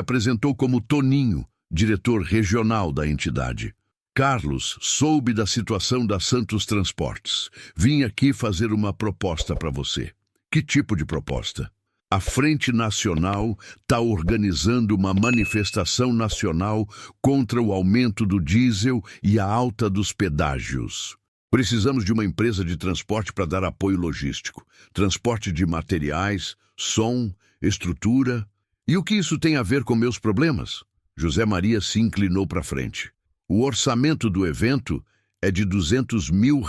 apresentou como Toninho, diretor regional da entidade. Carlos soube da situação da Santos Transportes. Vim aqui fazer uma proposta para você. Que tipo de proposta? A Frente Nacional está organizando uma manifestação nacional contra o aumento do diesel e a alta dos pedágios. Precisamos de uma empresa de transporte para dar apoio logístico, transporte de materiais, som, estrutura. E o que isso tem a ver com meus problemas? José Maria se inclinou para frente. O orçamento do evento é de R$ 200 mil.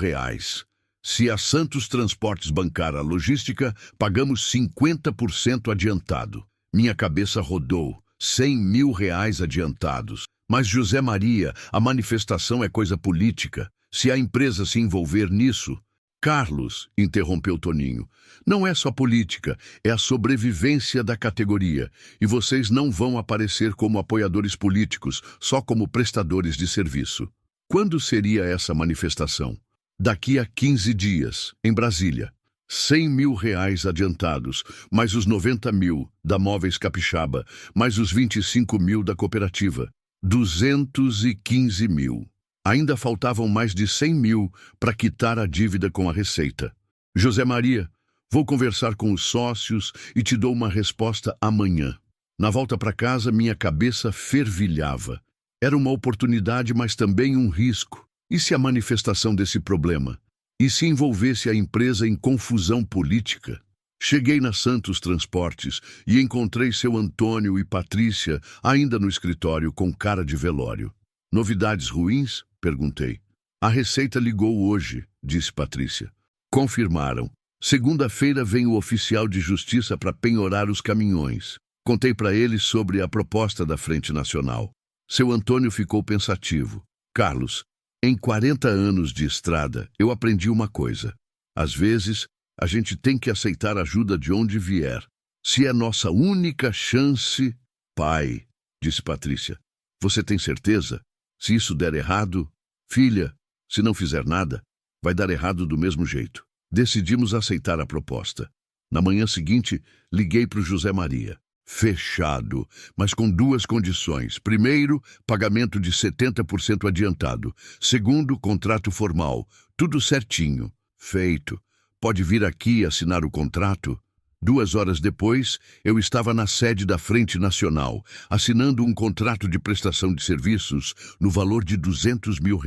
Se a Santos Transportes bancar a logística, pagamos 50% adiantado. Minha cabeça rodou. R$ 100 mil adiantados. Mas, José Maria, a manifestação é coisa política. Se a empresa se envolver nisso... Carlos, interrompeu Toninho, não é só política, é a sobrevivência da categoria. E vocês não vão aparecer como apoiadores políticos, só como prestadores de serviço. Quando seria essa manifestação? Daqui a 15 dias, em Brasília. R$ 100 mil adiantados, mais os 90 mil da Móveis Capixaba, mais os 25 mil da cooperativa. 215 mil. Ainda faltavam mais de 100 mil para quitar a dívida com a Receita. José Maria, vou conversar com os sócios e te dou uma resposta amanhã. Na volta para casa, minha cabeça fervilhava. Era uma oportunidade, mas também um risco. E se a manifestação desse problema? E se envolvesse a empresa em confusão política? Cheguei na Santos Transportes e encontrei seu Antônio e Patrícia ainda no escritório com cara de velório. Novidades ruins? Perguntei. A Receita ligou hoje, disse Patrícia. Confirmaram. Segunda-feira vem o oficial de justiça para penhorar os caminhões. Contei para ele sobre a proposta da Frente Nacional. Seu Antônio ficou pensativo. Carlos, em 40 anos de estrada, eu aprendi uma coisa. Às vezes, a gente tem que aceitar ajuda de onde vier. Se é nossa única chance... Pai, disse Patrícia, você tem certeza? Se isso der errado, filha, se não fizer nada, vai dar errado do mesmo jeito. Decidimos aceitar a proposta. Na manhã seguinte, liguei para o José Maria. Fechado, mas com duas condições. Primeiro, pagamento de 70% adiantado. Segundo, contrato formal. Tudo certinho. Feito. Pode vir aqui assinar o contrato? 2 horas depois, eu estava na sede da Frente Nacional, assinando um contrato de prestação de serviços no valor de R$ 200 mil,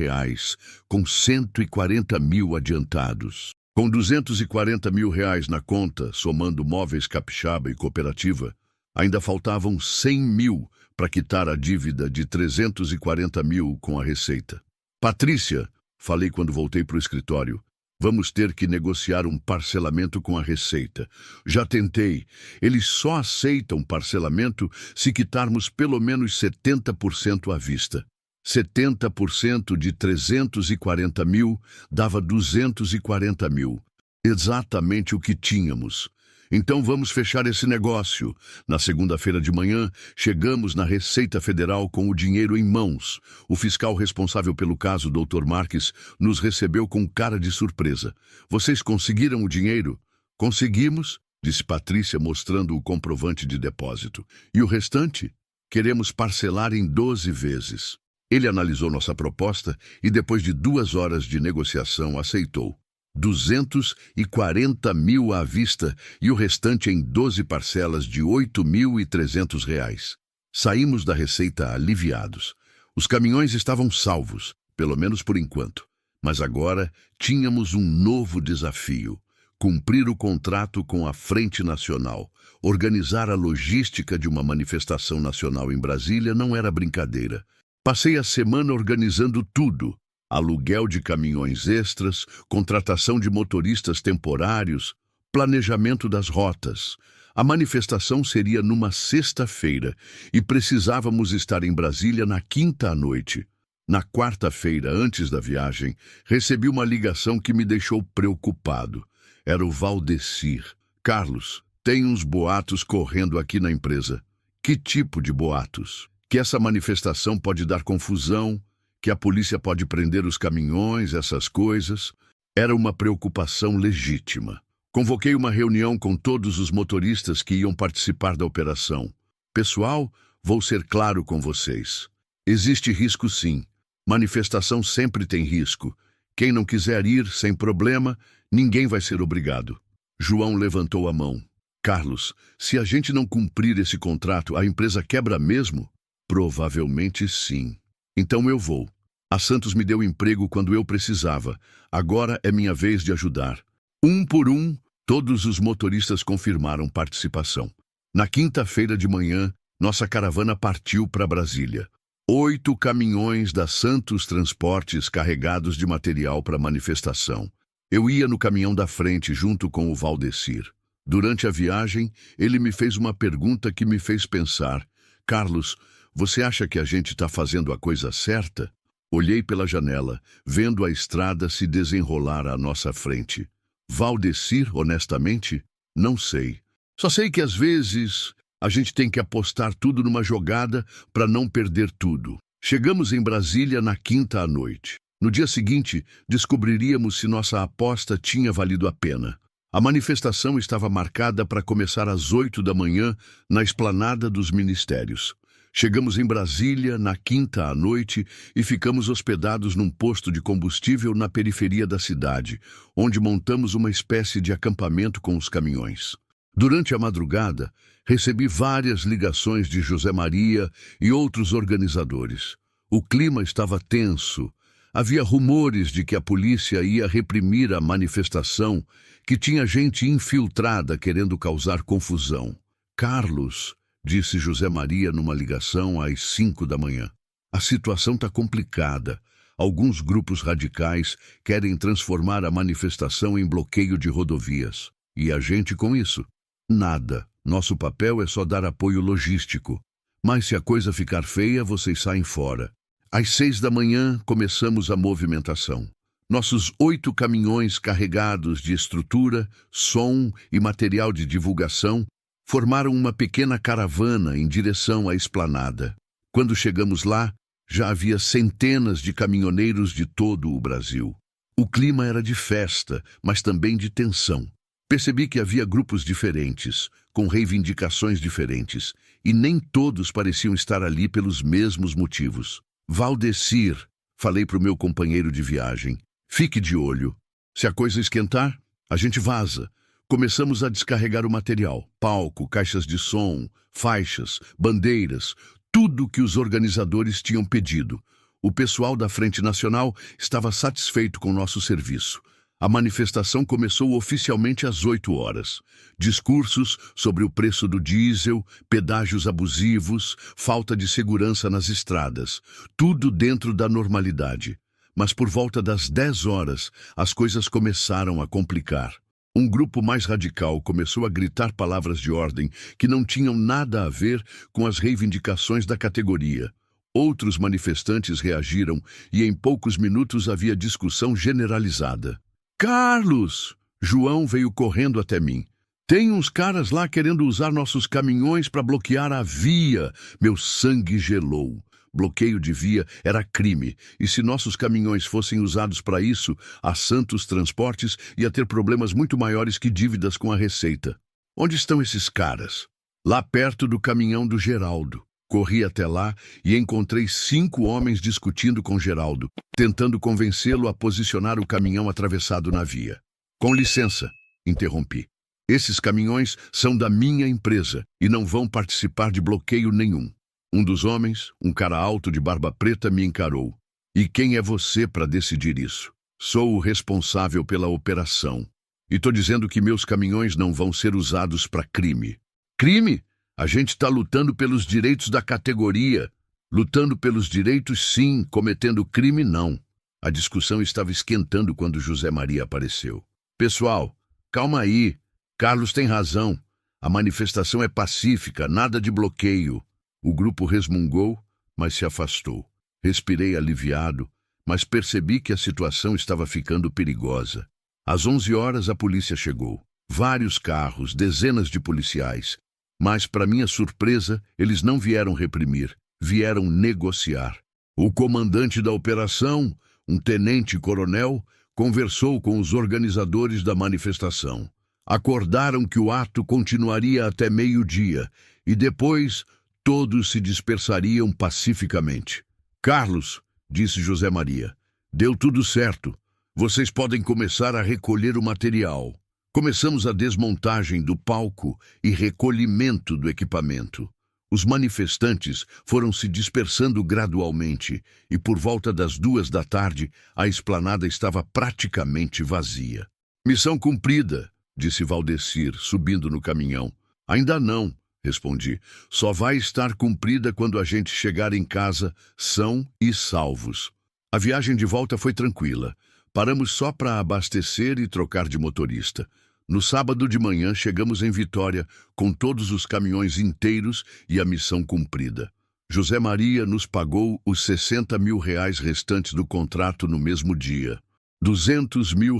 com 140 mil adiantados. Com R$ 240 mil na conta, somando Móveis Capixaba e Cooperativa, ainda faltavam 100 mil para quitar a dívida de 340 mil com a Receita. Patrícia, falei quando voltei para o escritório, vamos ter que negociar um parcelamento com a Receita. Já tentei. Eles só aceitam parcelamento se quitarmos pelo menos 70% à vista. 70% de 340 mil dava 240 mil. Exatamente o que tínhamos. Então vamos fechar esse negócio. Na segunda-feira de manhã, chegamos na Receita Federal com o dinheiro em mãos. O fiscal responsável pelo caso, Dr. Marques, nos recebeu com cara de surpresa. Vocês conseguiram o dinheiro? Conseguimos, disse Patrícia, mostrando o comprovante de depósito. E o restante? Queremos parcelar em 12 vezes. Ele analisou nossa proposta e, depois de 2 horas de negociação, aceitou. 240 mil à vista e o restante em 12 parcelas de R$ 8.300. Saímos da Receita aliviados. Os caminhões estavam salvos, pelo menos por enquanto. Mas agora tínhamos um novo desafio. Cumprir o contrato com a Frente Nacional. Organizar a logística de uma manifestação nacional em Brasília não era brincadeira. Passei a semana organizando tudo. Aluguel de caminhões extras, contratação de motoristas temporários, planejamento das rotas. A manifestação seria numa sexta-feira e precisávamos estar em Brasília na quinta à noite. Na quarta-feira, antes da viagem, recebi uma ligação que me deixou preocupado. Era o Valdecir. Carlos, tem uns boatos correndo aqui na empresa. Que tipo de boatos? Que essa manifestação pode dar confusão, que a polícia pode prender os caminhões, essas coisas. Era uma preocupação legítima. Convoquei uma reunião com todos os motoristas que iam participar da operação. Pessoal, vou ser claro com vocês. Existe risco sim. Manifestação sempre tem risco. Quem não quiser ir, sem problema, ninguém vai ser obrigado. João levantou a mão. Carlos, se a gente não cumprir esse contrato, a empresa quebra mesmo? Provavelmente sim. Então eu vou. A Santos me deu emprego quando eu precisava. Agora é minha vez de ajudar. Um por um, todos os motoristas confirmaram participação. Na quinta-feira de manhã, nossa caravana partiu para Brasília. 8 caminhões da Santos Transportes carregados de material para a manifestação. Eu ia no caminhão da frente junto com o Valdecir. Durante a viagem, ele me fez uma pergunta que me fez pensar. Carlos, você acha que a gente está fazendo a coisa certa? Olhei pela janela, vendo a estrada se desenrolar à nossa frente. Valdecir, honestamente, não sei. Só sei que às vezes a gente tem que apostar tudo numa jogada para não perder tudo. Chegamos em Brasília na quinta à noite. No dia seguinte, descobriríamos se nossa aposta tinha valido a pena. A manifestação estava marcada para começar às 8 da manhã na esplanada dos ministérios. Chegamos em Brasília na quinta à noite e ficamos hospedados num posto de combustível na periferia da cidade, onde montamos uma espécie de acampamento com os caminhões. Durante a madrugada, recebi várias ligações de José Maria e outros organizadores. O clima estava tenso. Havia rumores de que a polícia ia reprimir a manifestação, que tinha gente infiltrada querendo causar confusão. Carlos, disse José Maria numa ligação às 5 da manhã. A situação está complicada. Alguns grupos radicais querem transformar a manifestação em bloqueio de rodovias. E a gente com isso? Nada. Nosso papel é só dar apoio logístico. Mas se a coisa ficar feia, vocês saem fora. Às 6 da manhã, começamos a movimentação. Nossos 8 caminhões carregados de estrutura, som e material de divulgação formaram uma pequena caravana em direção à esplanada. Quando chegamos lá, já havia centenas de caminhoneiros de todo o Brasil. O clima era de festa, mas também de tensão. Percebi que havia grupos diferentes, com reivindicações diferentes, e nem todos pareciam estar ali pelos mesmos motivos. Valdecir, falei para o meu companheiro de viagem, fique de olho. Se a coisa esquentar, a gente vaza. Começamos a descarregar o material, palco, caixas de som, faixas, bandeiras, tudo que os organizadores tinham pedido. O pessoal da Frente Nacional estava satisfeito com nosso serviço. A manifestação começou oficialmente às 8 horas. Discursos sobre o preço do diesel, pedágios abusivos, falta de segurança nas estradas. Tudo dentro da normalidade. Mas por volta das 10 horas, as coisas começaram a complicar. Um grupo mais radical começou a gritar palavras de ordem que não tinham nada a ver com as reivindicações da categoria. Outros manifestantes reagiram e em poucos minutos havia discussão generalizada. Carlos! João veio correndo até mim. Tem uns caras lá querendo usar nossos caminhões para bloquear a via. Meu sangue gelou. Bloqueio de via era crime, e se nossos caminhões fossem usados para isso, a Santos Transportes ia ter problemas muito maiores que dívidas com a Receita. Onde estão esses caras? Lá perto do caminhão do Geraldo. Corri até lá e encontrei 5 homens discutindo com Geraldo, tentando convencê-lo a posicionar o caminhão atravessado na via. Com licença, interrompi. Esses caminhões são da minha empresa e não vão participar de bloqueio nenhum. Um dos homens, um cara alto de barba preta, me encarou. E quem é você para decidir isso? Sou o responsável pela operação. E tô dizendo que meus caminhões não vão ser usados para crime. Crime? A gente está lutando pelos direitos da categoria. Lutando pelos direitos, sim. Cometendo crime, não. A discussão estava esquentando quando José Maria apareceu. Pessoal, calma aí. Carlos tem razão. A manifestação é pacífica, nada de bloqueio. O grupo resmungou, mas se afastou. Respirei aliviado, mas percebi que a situação estava ficando perigosa. Às 11 horas a polícia chegou. Vários carros, dezenas de policiais. Mas, para minha surpresa, eles não vieram reprimir, vieram negociar. O comandante da operação, um tenente-coronel, conversou com os organizadores da manifestação. Acordaram que o ato continuaria até meio-dia e depois todos se dispersariam pacificamente. Carlos, disse José Maria, deu tudo certo. Vocês podem começar a recolher o material. Começamos a desmontagem do palco e recolhimento do equipamento. Os manifestantes foram se dispersando gradualmente e por volta das 14h a esplanada estava praticamente vazia. Missão cumprida, disse Valdecir, subindo no caminhão. Ainda não, respondi. Só vai estar cumprida quando a gente chegar em casa são e salvos. A viagem de volta foi tranquila. Paramos só para abastecer e trocar de motorista. No sábado de manhã chegamos em Vitória com todos os caminhões inteiros e a missão cumprida. José Maria nos pagou os R$60 mil restantes do contrato no mesmo dia. R$200 mil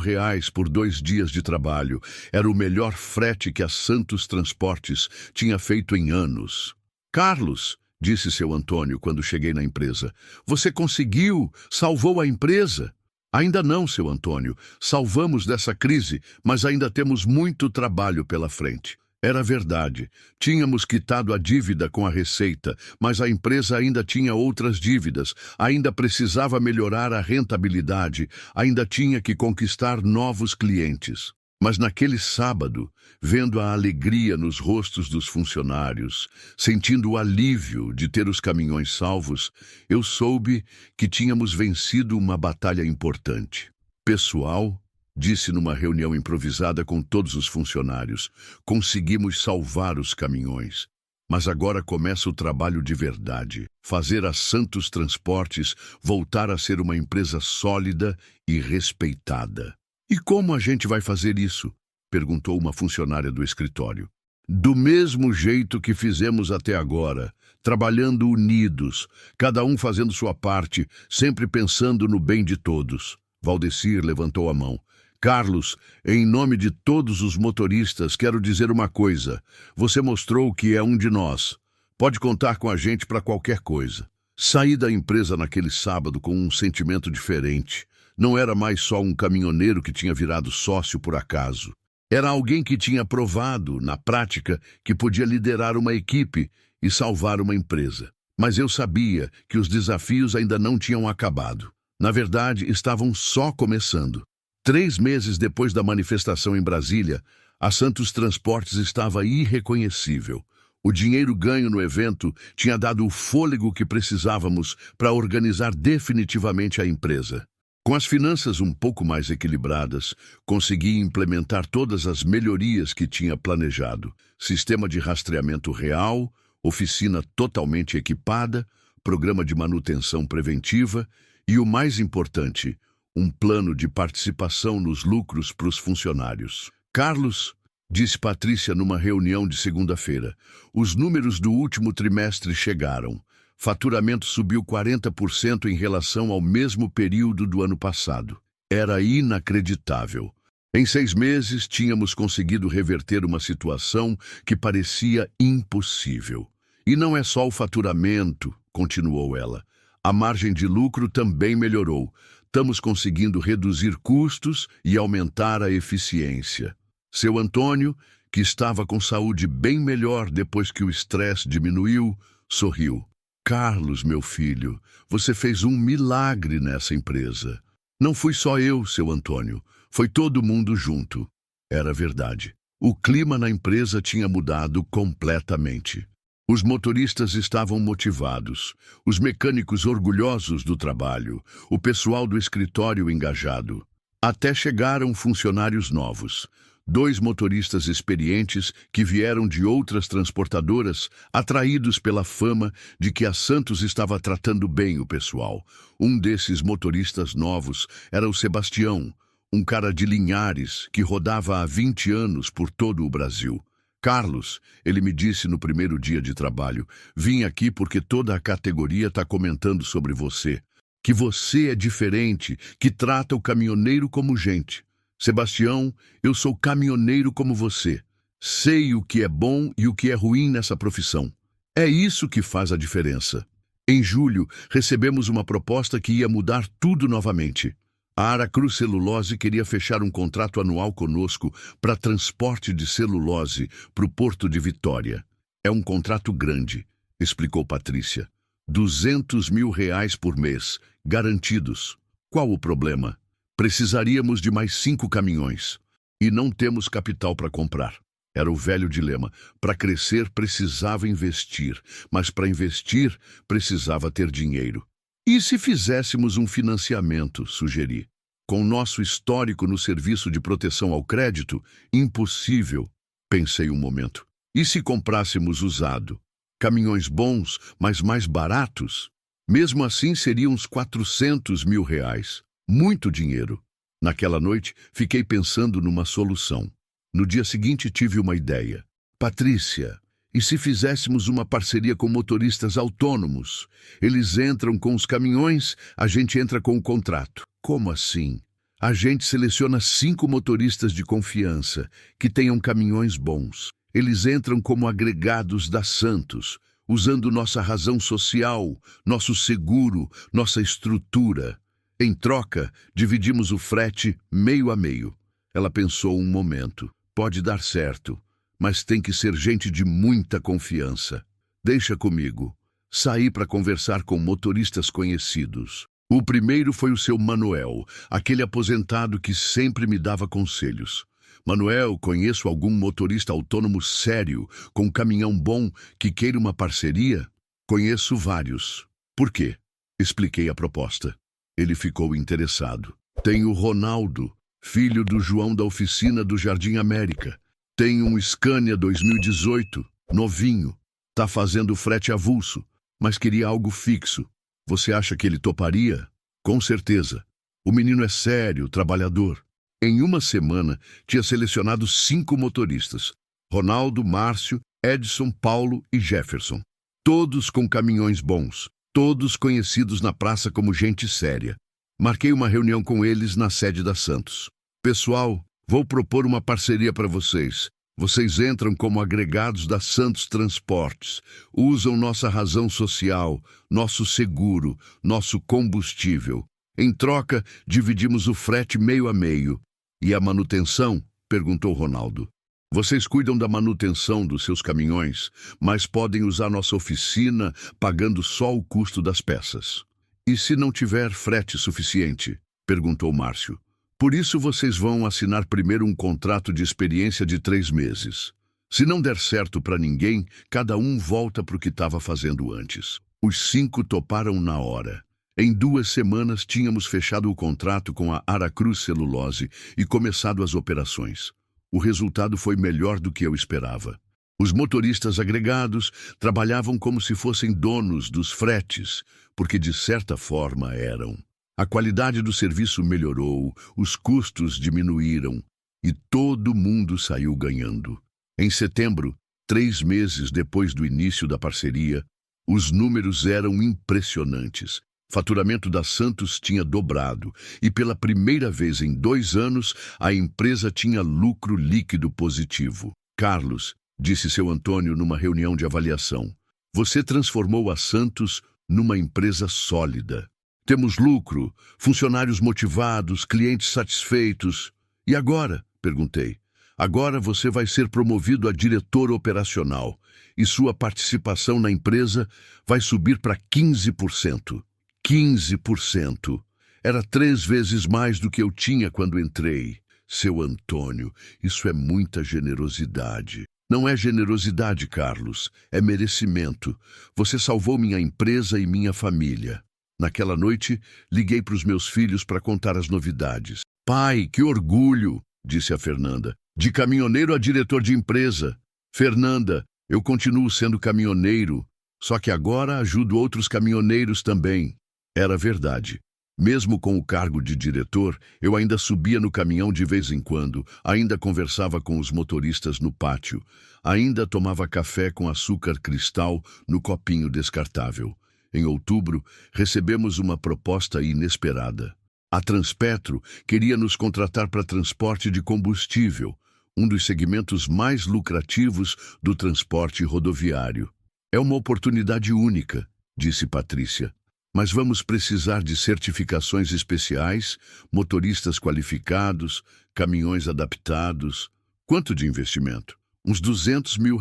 por 2 dias de trabalho. Era o melhor frete que a Santos Transportes tinha feito em anos. Carlos, disse seu Antônio quando cheguei na empresa, você conseguiu, salvou a empresa. Ainda não, seu Antônio. Salvamos dessa crise, mas ainda temos muito trabalho pela frente. Era verdade. Tínhamos quitado a dívida com a receita, mas a empresa ainda tinha outras dívidas, ainda precisava melhorar a rentabilidade, ainda tinha que conquistar novos clientes. Mas naquele sábado, vendo a alegria nos rostos dos funcionários, sentindo o alívio de ter os caminhões salvos, eu soube que tínhamos vencido uma batalha importante. Pessoal, disse numa reunião improvisada com todos os funcionários, conseguimos salvar os caminhões. Mas agora começa o trabalho de verdade, fazer a Santos Transportes voltar a ser uma empresa sólida e respeitada. E como a gente vai fazer isso? Perguntou uma funcionária do escritório. Do mesmo jeito que fizemos até agora, trabalhando unidos, cada um fazendo sua parte, sempre pensando no bem de todos. Valdecir levantou a mão. Carlos, em nome de todos os motoristas, quero dizer uma coisa. Você mostrou que é um de nós. Pode contar com a gente para qualquer coisa. Saí da empresa naquele sábado com um sentimento diferente. Não era mais só um caminhoneiro que tinha virado sócio por acaso. Era alguém que tinha provado, na prática, que podia liderar uma equipe e salvar uma empresa. Mas eu sabia que os desafios ainda não tinham acabado. Na verdade, estavam só começando. 3 meses depois da manifestação em Brasília, a Santos Transportes estava irreconhecível. O dinheiro ganho no evento tinha dado o fôlego que precisávamos para organizar definitivamente a empresa. Com as finanças um pouco mais equilibradas, consegui implementar todas as melhorias que tinha planejado. Sistema de rastreamento real, oficina totalmente equipada, programa de manutenção preventiva e, o mais importante, um plano de participação nos lucros para os funcionários. Carlos, disse Patrícia numa reunião de segunda-feira, os números do último trimestre chegaram. Faturamento subiu 40% em relação ao mesmo período do ano passado. Era inacreditável. Em 6 meses, tínhamos conseguido reverter uma situação que parecia impossível. E não é só o faturamento, continuou ela. A margem de lucro também melhorou. Estamos conseguindo reduzir custos e aumentar a eficiência. Seu Antônio, que estava com saúde bem melhor depois que o estresse diminuiu, sorriu. Carlos, meu filho, você fez um milagre nessa empresa. Não fui só eu, seu Antônio. Foi todo mundo junto. Era verdade. O clima na empresa tinha mudado completamente. Os motoristas estavam motivados, os mecânicos orgulhosos do trabalho, o pessoal do escritório engajado. Até chegaram funcionários novos. 2 motoristas experientes que vieram de outras transportadoras, atraídos pela fama de que a Santos estava tratando bem o pessoal. Um desses motoristas novos era o Sebastião, um cara de Linhares que rodava há 20 anos por todo o Brasil. Carlos, ele me disse no primeiro dia de trabalho, vim aqui porque toda a categoria está comentando sobre você. Que você é diferente, que trata o caminhoneiro como gente. Sebastião, eu sou caminhoneiro como você. Sei o que é bom e o que é ruim nessa profissão. É isso que faz a diferença. Em julho, recebemos uma proposta que ia mudar tudo novamente. A Aracruz Celulose queria fechar um contrato anual conosco para transporte de celulose para o Porto de Vitória. É um contrato grande, explicou Patrícia. 200 mil reais por mês, garantidos. Qual o problema? Precisaríamos de mais 5 caminhões. E não temos capital para comprar. Era o velho dilema. Para crescer, precisava investir. Mas para investir, precisava ter dinheiro. E se fizéssemos um financiamento, sugeri. Com nosso histórico no serviço de proteção ao crédito, impossível. Pensei um momento. E se comprássemos usado? Caminhões bons, mas mais baratos? Mesmo assim, seriam uns 400 mil reais. Muito dinheiro. Naquela noite, fiquei pensando numa solução. No dia seguinte, tive uma ideia. Patrícia, e se fizéssemos uma parceria com motoristas autônomos? Eles entram com os caminhões, a gente entra com o contrato. Como assim? A gente seleciona 5 motoristas de confiança, que tenham caminhões bons. Eles entram como agregados da Santos, usando nossa razão social, nosso seguro, nossa estrutura. Em troca, dividimos o frete meio a meio. Ela pensou um momento. Pode dar certo, mas tem que ser gente de muita confiança. Deixa comigo. Saí para conversar com motoristas conhecidos. O primeiro foi o seu Manuel, aquele aposentado que sempre me dava conselhos. Manuel, conheço algum motorista autônomo sério, com caminhão bom, que queira uma parceria? Conheço vários. Por quê? Expliquei a proposta. Ele ficou interessado. Tem o Ronaldo, filho do João da oficina do Jardim América. Tem um Scania 2018, novinho. Tá fazendo frete avulso, mas queria algo fixo. Você acha que ele toparia? Com certeza. O menino é sério, trabalhador. Em uma semana, tinha selecionado 5 motoristas. Ronaldo, Márcio, Edson, Paulo e Jefferson. Todos com caminhões bons. Todos conhecidos na praça como gente séria. Marquei uma reunião com eles na sede da Santos. Pessoal, vou propor uma parceria para vocês. Vocês entram como agregados da Santos Transportes. Usam nossa razão social, nosso seguro, nosso combustível. Em troca, dividimos o frete meio a meio. E a manutenção? Perguntou Ronaldo. Vocês cuidam da manutenção dos seus caminhões, mas podem usar nossa oficina pagando só o custo das peças. E se não tiver frete suficiente? Perguntou Márcio. Por isso vocês vão assinar primeiro um contrato de experiência de 3 meses. Se não der certo para ninguém, cada um volta para o que estava fazendo antes. Os 5 toparam na hora. Em 2 semanas tínhamos fechado o contrato com a Aracruz Celulose e começado as operações. O resultado foi melhor do que eu esperava. Os motoristas agregados trabalhavam como se fossem donos dos fretes, porque de certa forma eram. A qualidade do serviço melhorou, os custos diminuíram e todo mundo saiu ganhando. Em setembro, 3 meses depois do início da parceria, os números eram impressionantes. Faturamento da Santos tinha dobrado e pela primeira vez em 2 anos a empresa tinha lucro líquido positivo. Carlos, disse seu Antônio numa reunião de avaliação, você transformou a Santos numa empresa sólida. Temos lucro, funcionários motivados, clientes satisfeitos. E agora? Perguntei. Agora você vai ser promovido a diretor operacional e sua participação na empresa vai subir para 15%. 15%. Era 3 vezes mais do que eu tinha quando entrei. Seu Antônio, isso é muita generosidade. Não é generosidade, Carlos. É merecimento. Você salvou minha empresa e minha família. Naquela noite, liguei para os meus filhos para contar as novidades. Pai, que orgulho, disse a Fernanda. De caminhoneiro a diretor de empresa. Fernanda, eu continuo sendo caminhoneiro, só que agora ajudo outros caminhoneiros também. Era verdade. Mesmo com o cargo de diretor, eu ainda subia no caminhão de vez em quando, ainda conversava com os motoristas no pátio, ainda tomava café com açúcar cristal no copinho descartável. Em outubro, recebemos uma proposta inesperada. A Transpetro queria nos contratar para transporte de combustível, um dos segmentos mais lucrativos do transporte rodoviário. É uma oportunidade única, disse Patrícia. Mas vamos precisar de certificações especiais, motoristas qualificados, caminhões adaptados. Quanto de investimento? Uns R$ 200 mil.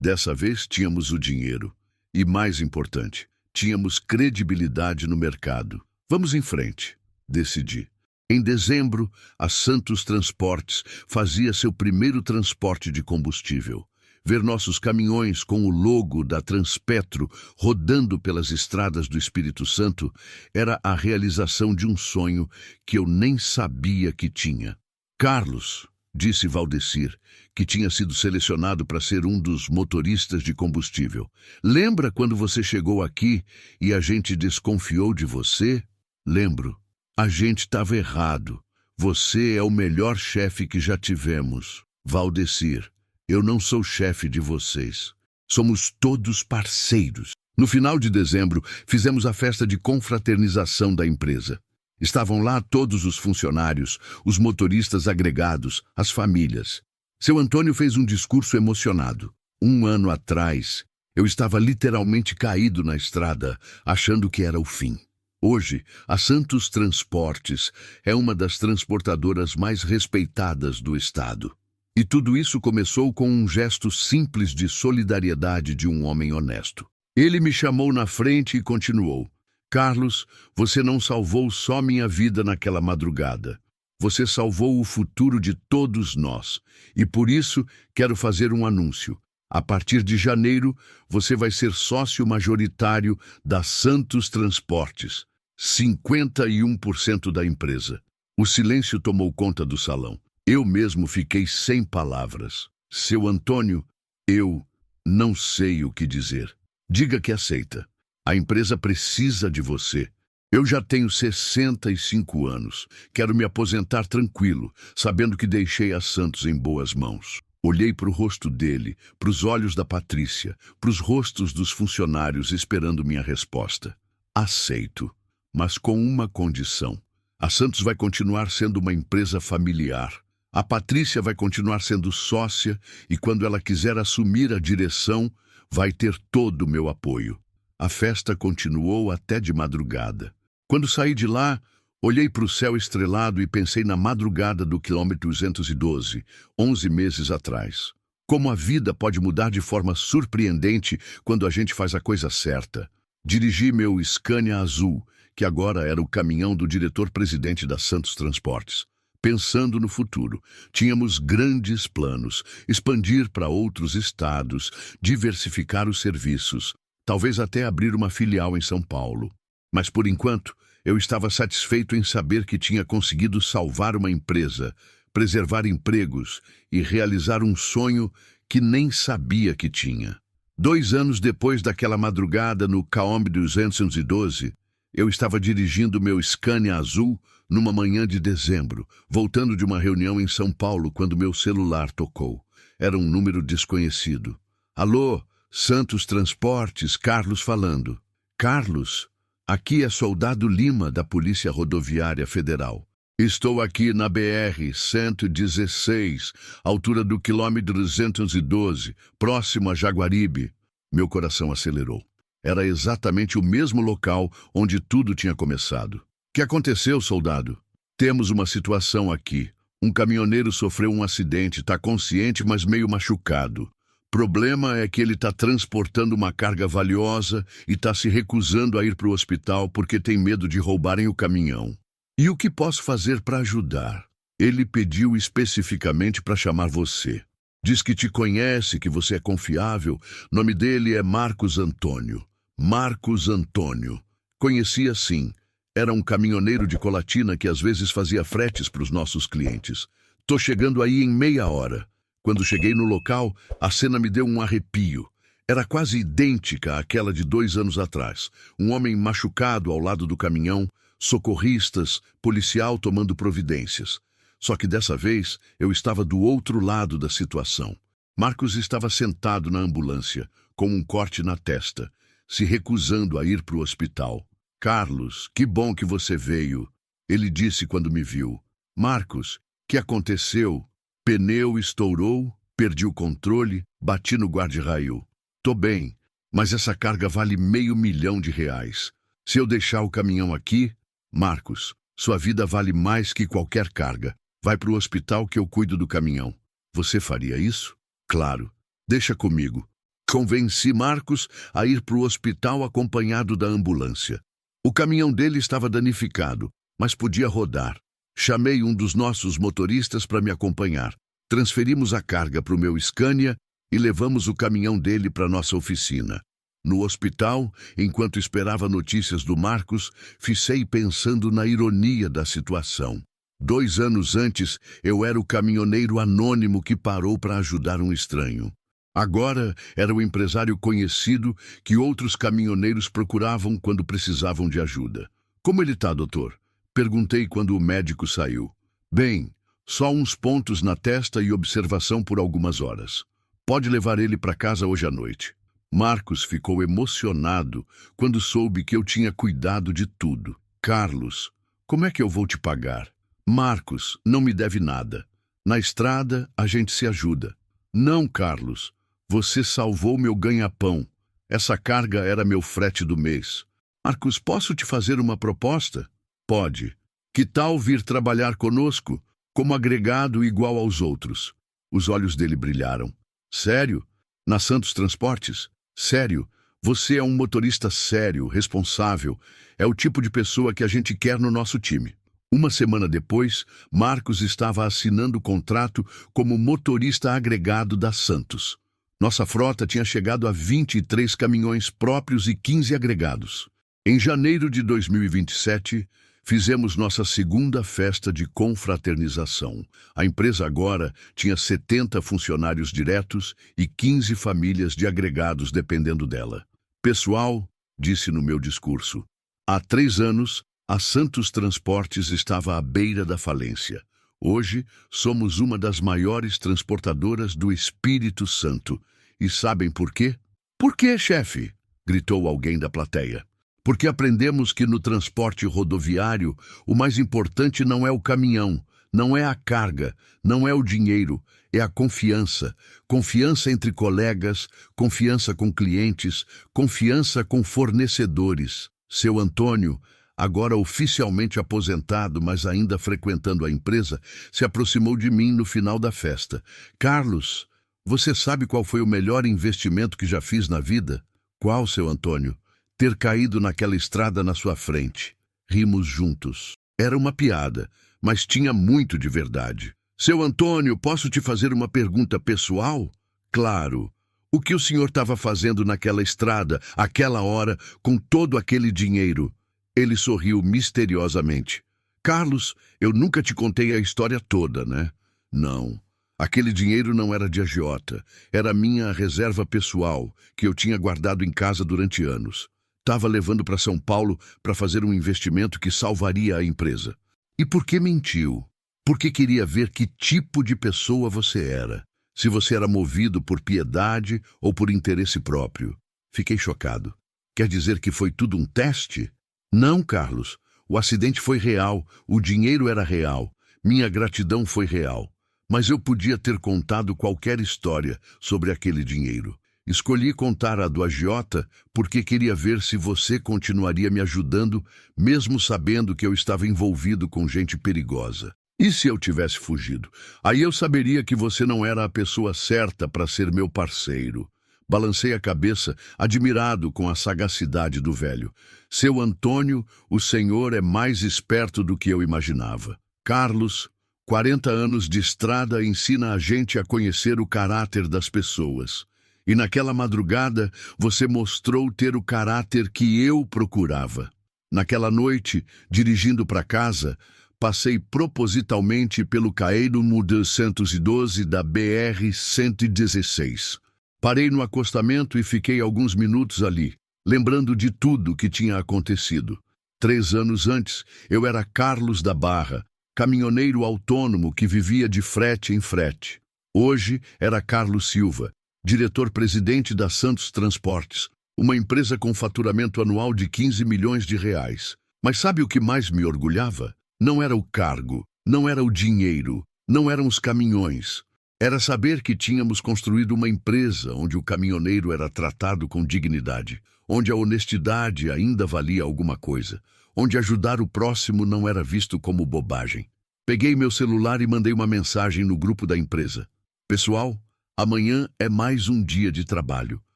Dessa vez tínhamos o dinheiro. E mais importante, tínhamos credibilidade no mercado. Vamos em frente, decidi. Em dezembro, a Santos Transportes fazia seu primeiro transporte de combustível. Ver nossos caminhões com o logo da Transpetro rodando pelas estradas do Espírito Santo era a realização de um sonho que eu nem sabia que tinha. Carlos, disse Valdecir, que tinha sido selecionado para ser um dos motoristas de combustível. Lembra quando você chegou aqui e a gente desconfiou de você? Lembro. A gente estava errado. Você é o melhor chefe que já tivemos. Valdecir. Eu não sou chefe de vocês. Somos todos parceiros. No final de dezembro, fizemos a festa de confraternização da empresa. Estavam lá todos os funcionários, os motoristas agregados, as famílias. Seu Antônio fez um discurso emocionado. 1 ano atrás, eu estava literalmente caído na estrada, achando que era o fim. Hoje, a Santos Transportes é uma das transportadoras mais respeitadas do estado. E tudo isso começou com um gesto simples de solidariedade de um homem honesto. Ele me chamou na frente e continuou. Carlos, você não salvou só minha vida naquela madrugada. Você salvou o futuro de todos nós. E por isso quero fazer um anúncio. A partir de janeiro, você vai ser sócio majoritário da Santos Transportes. 51% da empresa. O silêncio tomou conta do salão. Eu mesmo fiquei sem palavras. Seu Antônio, eu não sei o que dizer. Diga que aceita. A empresa precisa de você. Eu já tenho 65 anos. Quero me aposentar tranquilo, sabendo que deixei a Santos em boas mãos. Olhei para o rosto dele, para os olhos da Patrícia, para os rostos dos funcionários esperando minha resposta. Aceito, mas com uma condição. A Santos vai continuar sendo uma empresa familiar. A Patrícia vai continuar sendo sócia e quando ela quiser assumir a direção, vai ter todo o meu apoio. A festa continuou até de madrugada. Quando saí de lá, olhei para o céu estrelado e pensei na madrugada do quilômetro 212, 11 meses atrás. Como a vida pode mudar de forma surpreendente quando a gente faz a coisa certa. Dirigi meu Scania azul, que agora era o caminhão do diretor-presidente da Santos Transportes. Pensando no futuro, tínhamos grandes planos, expandir para outros estados, diversificar os serviços, talvez até abrir uma filial em São Paulo. Mas, por enquanto, eu estava satisfeito em saber que tinha conseguido salvar uma empresa, preservar empregos e realizar um sonho que nem sabia que tinha. 2 anos depois daquela madrugada no quilômetro 212, eu estava dirigindo meu Scania azul numa manhã de dezembro, voltando de uma reunião em São Paulo quando meu celular tocou. Era um número desconhecido. Alô, Santos Transportes, Carlos falando. Carlos, aqui é Soldado Lima da Polícia Rodoviária Federal. Estou aqui na BR-116, altura do quilômetro 212, próximo a Jaguaribe. Meu coração acelerou. Era exatamente o mesmo local onde tudo tinha começado. O que aconteceu, soldado? Temos uma situação aqui. Um caminhoneiro sofreu um acidente, está consciente, mas meio machucado. Problema é que ele está transportando uma carga valiosa e está se recusando a ir para o hospital porque tem medo de roubarem o caminhão. E o que posso fazer para ajudar? Ele pediu especificamente para chamar você. Diz que te conhece, que você é confiável. Nome dele é Marcos Antônio. Marcos Antônio. Conhecia sim. Era um caminhoneiro de Colatina que às vezes fazia fretes para os nossos clientes. Tô chegando aí em meia hora. Quando cheguei no local, a cena me deu um arrepio. Era quase idêntica àquela de 2 anos atrás. Um homem machucado ao lado do caminhão, socorristas, policial tomando providências. Só que dessa vez eu estava do outro lado da situação. Marcos estava sentado na ambulância, com um corte na testa, se recusando a ir para o hospital. "Carlos, que bom que você veio", ele disse quando me viu. "Marcos, que aconteceu? Pneu estourou, perdi o controle, bati no guarda-rail. Tô bem, mas essa carga vale R$500.000. Se eu deixar o caminhão aqui, Marcos, sua vida vale mais que qualquer carga. Vai para o hospital que eu cuido do caminhão. Você faria isso?" "Claro. Deixa comigo." Convenci Marcos a ir para o hospital acompanhado da ambulância. O caminhão dele estava danificado, mas podia rodar. Chamei um dos nossos motoristas para me acompanhar. Transferimos a carga para o meu Scania e levamos o caminhão dele para nossa oficina. No hospital, enquanto esperava notícias do Marcos, fiquei pensando na ironia da situação. 2 anos antes, eu era o caminhoneiro anônimo que parou para ajudar um estranho. Agora, era o empresário conhecido que outros caminhoneiros procuravam quando precisavam de ajuda. "Como ele está, doutor?" Perguntei quando o médico saiu. "Bem, só uns pontos na testa e observação por algumas horas. Pode levar ele para casa hoje à noite." Marcos ficou emocionado quando soube que eu tinha cuidado de tudo. "Carlos, como é que eu vou te pagar?" "Marcos, não me deve nada. Na estrada, a gente se ajuda." "Não, Carlos. Você salvou meu ganha-pão. Essa carga era meu frete do mês." "Marcos, posso te fazer uma proposta?" "Pode. Que tal vir trabalhar conosco, como agregado igual aos outros?" Os olhos dele brilharam. "Sério? Na Santos Transportes? Sério? Você é um motorista sério, responsável. É o tipo de pessoa que a gente quer no nosso time." Uma semana depois, Marcos estava assinando o contrato como motorista agregado da Santos. Nossa frota tinha chegado a 23 caminhões próprios e 15 agregados. Em janeiro de 2027, fizemos nossa segunda festa de confraternização. A empresa agora tinha 70 funcionários diretos e 15 famílias de agregados dependendo dela. "Pessoal", disse no meu discurso, "há 3 anos, a Santos Transportes estava à beira da falência. Hoje, somos uma das maiores transportadoras do Espírito Santo. E sabem por quê?" "Por quê, chefe?" gritou alguém da plateia. "Porque aprendemos que no transporte rodoviário, o mais importante não é o caminhão, não é a carga, não é o dinheiro, é a confiança. Confiança entre colegas, confiança com clientes, confiança com fornecedores. Seu Antônio, agora oficialmente aposentado, mas ainda frequentando a empresa, se aproximou de mim no final da festa. "Carlos, você sabe qual foi o melhor investimento que já fiz na vida?" "Qual, seu Antônio?" "Ter caído naquela estrada na sua frente." Rimos juntos. Era uma piada, mas tinha muito de verdade. "Seu Antônio, posso te fazer uma pergunta pessoal?" "Claro. O que o senhor estava fazendo naquela estrada, àquela hora, com todo aquele dinheiro?" Ele sorriu misteriosamente. "Carlos, eu nunca te contei a história toda, né?" "Não. Aquele dinheiro não era de agiota. Era minha reserva pessoal, que eu tinha guardado em casa durante anos. Estava levando para São Paulo para fazer um investimento que salvaria a empresa." "E por que mentiu?" "Porque queria ver que tipo de pessoa você era. Se você era movido por piedade ou por interesse próprio." Fiquei chocado. "Quer dizer que foi tudo um teste?" "Não, Carlos. O acidente foi real, o dinheiro era real, minha gratidão foi real. Mas eu podia ter contado qualquer história sobre aquele dinheiro. Escolhi contar a do agiota porque queria ver se você continuaria me ajudando, mesmo sabendo que eu estava envolvido com gente perigosa. E se eu tivesse fugido? Aí eu saberia que você não era a pessoa certa para ser meu parceiro." Balancei a cabeça, admirado com a sagacidade do velho. "Seu Antônio, o senhor é mais esperto do que eu imaginava." "Carlos, 40 anos de estrada ensina a gente a conhecer o caráter das pessoas. E naquela madrugada, você mostrou ter o caráter que eu procurava. Naquela noite, dirigindo para casa, passei propositalmente pelo Caíno 212 da BR-116. Parei no acostamento e fiquei alguns minutos ali, lembrando de tudo que tinha acontecido. 3 anos antes, eu era Carlos da Barra, caminhoneiro autônomo que vivia de frete em frete. Hoje era Carlos Silva, diretor-presidente da Santos Transportes, uma empresa com faturamento anual de 15 milhões de reais. Mas sabe o que mais me orgulhava? Não era o cargo, não era o dinheiro, não eram os caminhões. Era saber que tínhamos construído uma empresa onde o caminhoneiro era tratado com dignidade, onde a honestidade ainda valia alguma coisa, onde ajudar o próximo não era visto como bobagem. Peguei meu celular e mandei uma mensagem no grupo da empresa. Pessoal, amanhã é mais um dia de trabalho.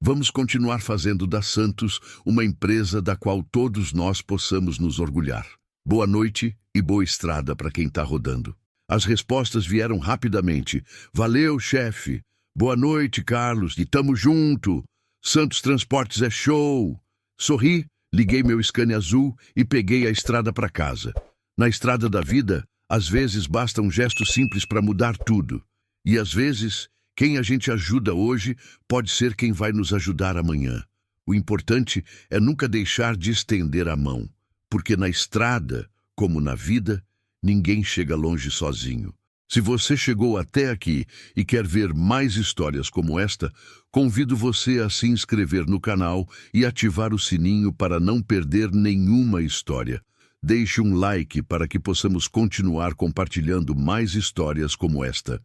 Vamos continuar fazendo da Santos uma empresa da qual todos nós possamos nos orgulhar. Boa noite e boa estrada para quem está rodando. As respostas vieram rapidamente. Valeu, chefe. Boa noite, Carlos. E tamo junto. Santos Transportes é show. Sorri, liguei meu Scania azul e peguei a estrada para casa. Na estrada da vida, às vezes basta um gesto simples para mudar tudo. E às vezes, quem a gente ajuda hoje pode ser quem vai nos ajudar amanhã. O importante é nunca deixar de estender a mão, porque na estrada, como na vida, ninguém chega longe sozinho. Se você chegou até aqui e quer ver mais histórias como esta, convido você a se inscrever no canal e ativar o sininho para não perder nenhuma história. Deixe um like para que possamos continuar compartilhando mais histórias como esta.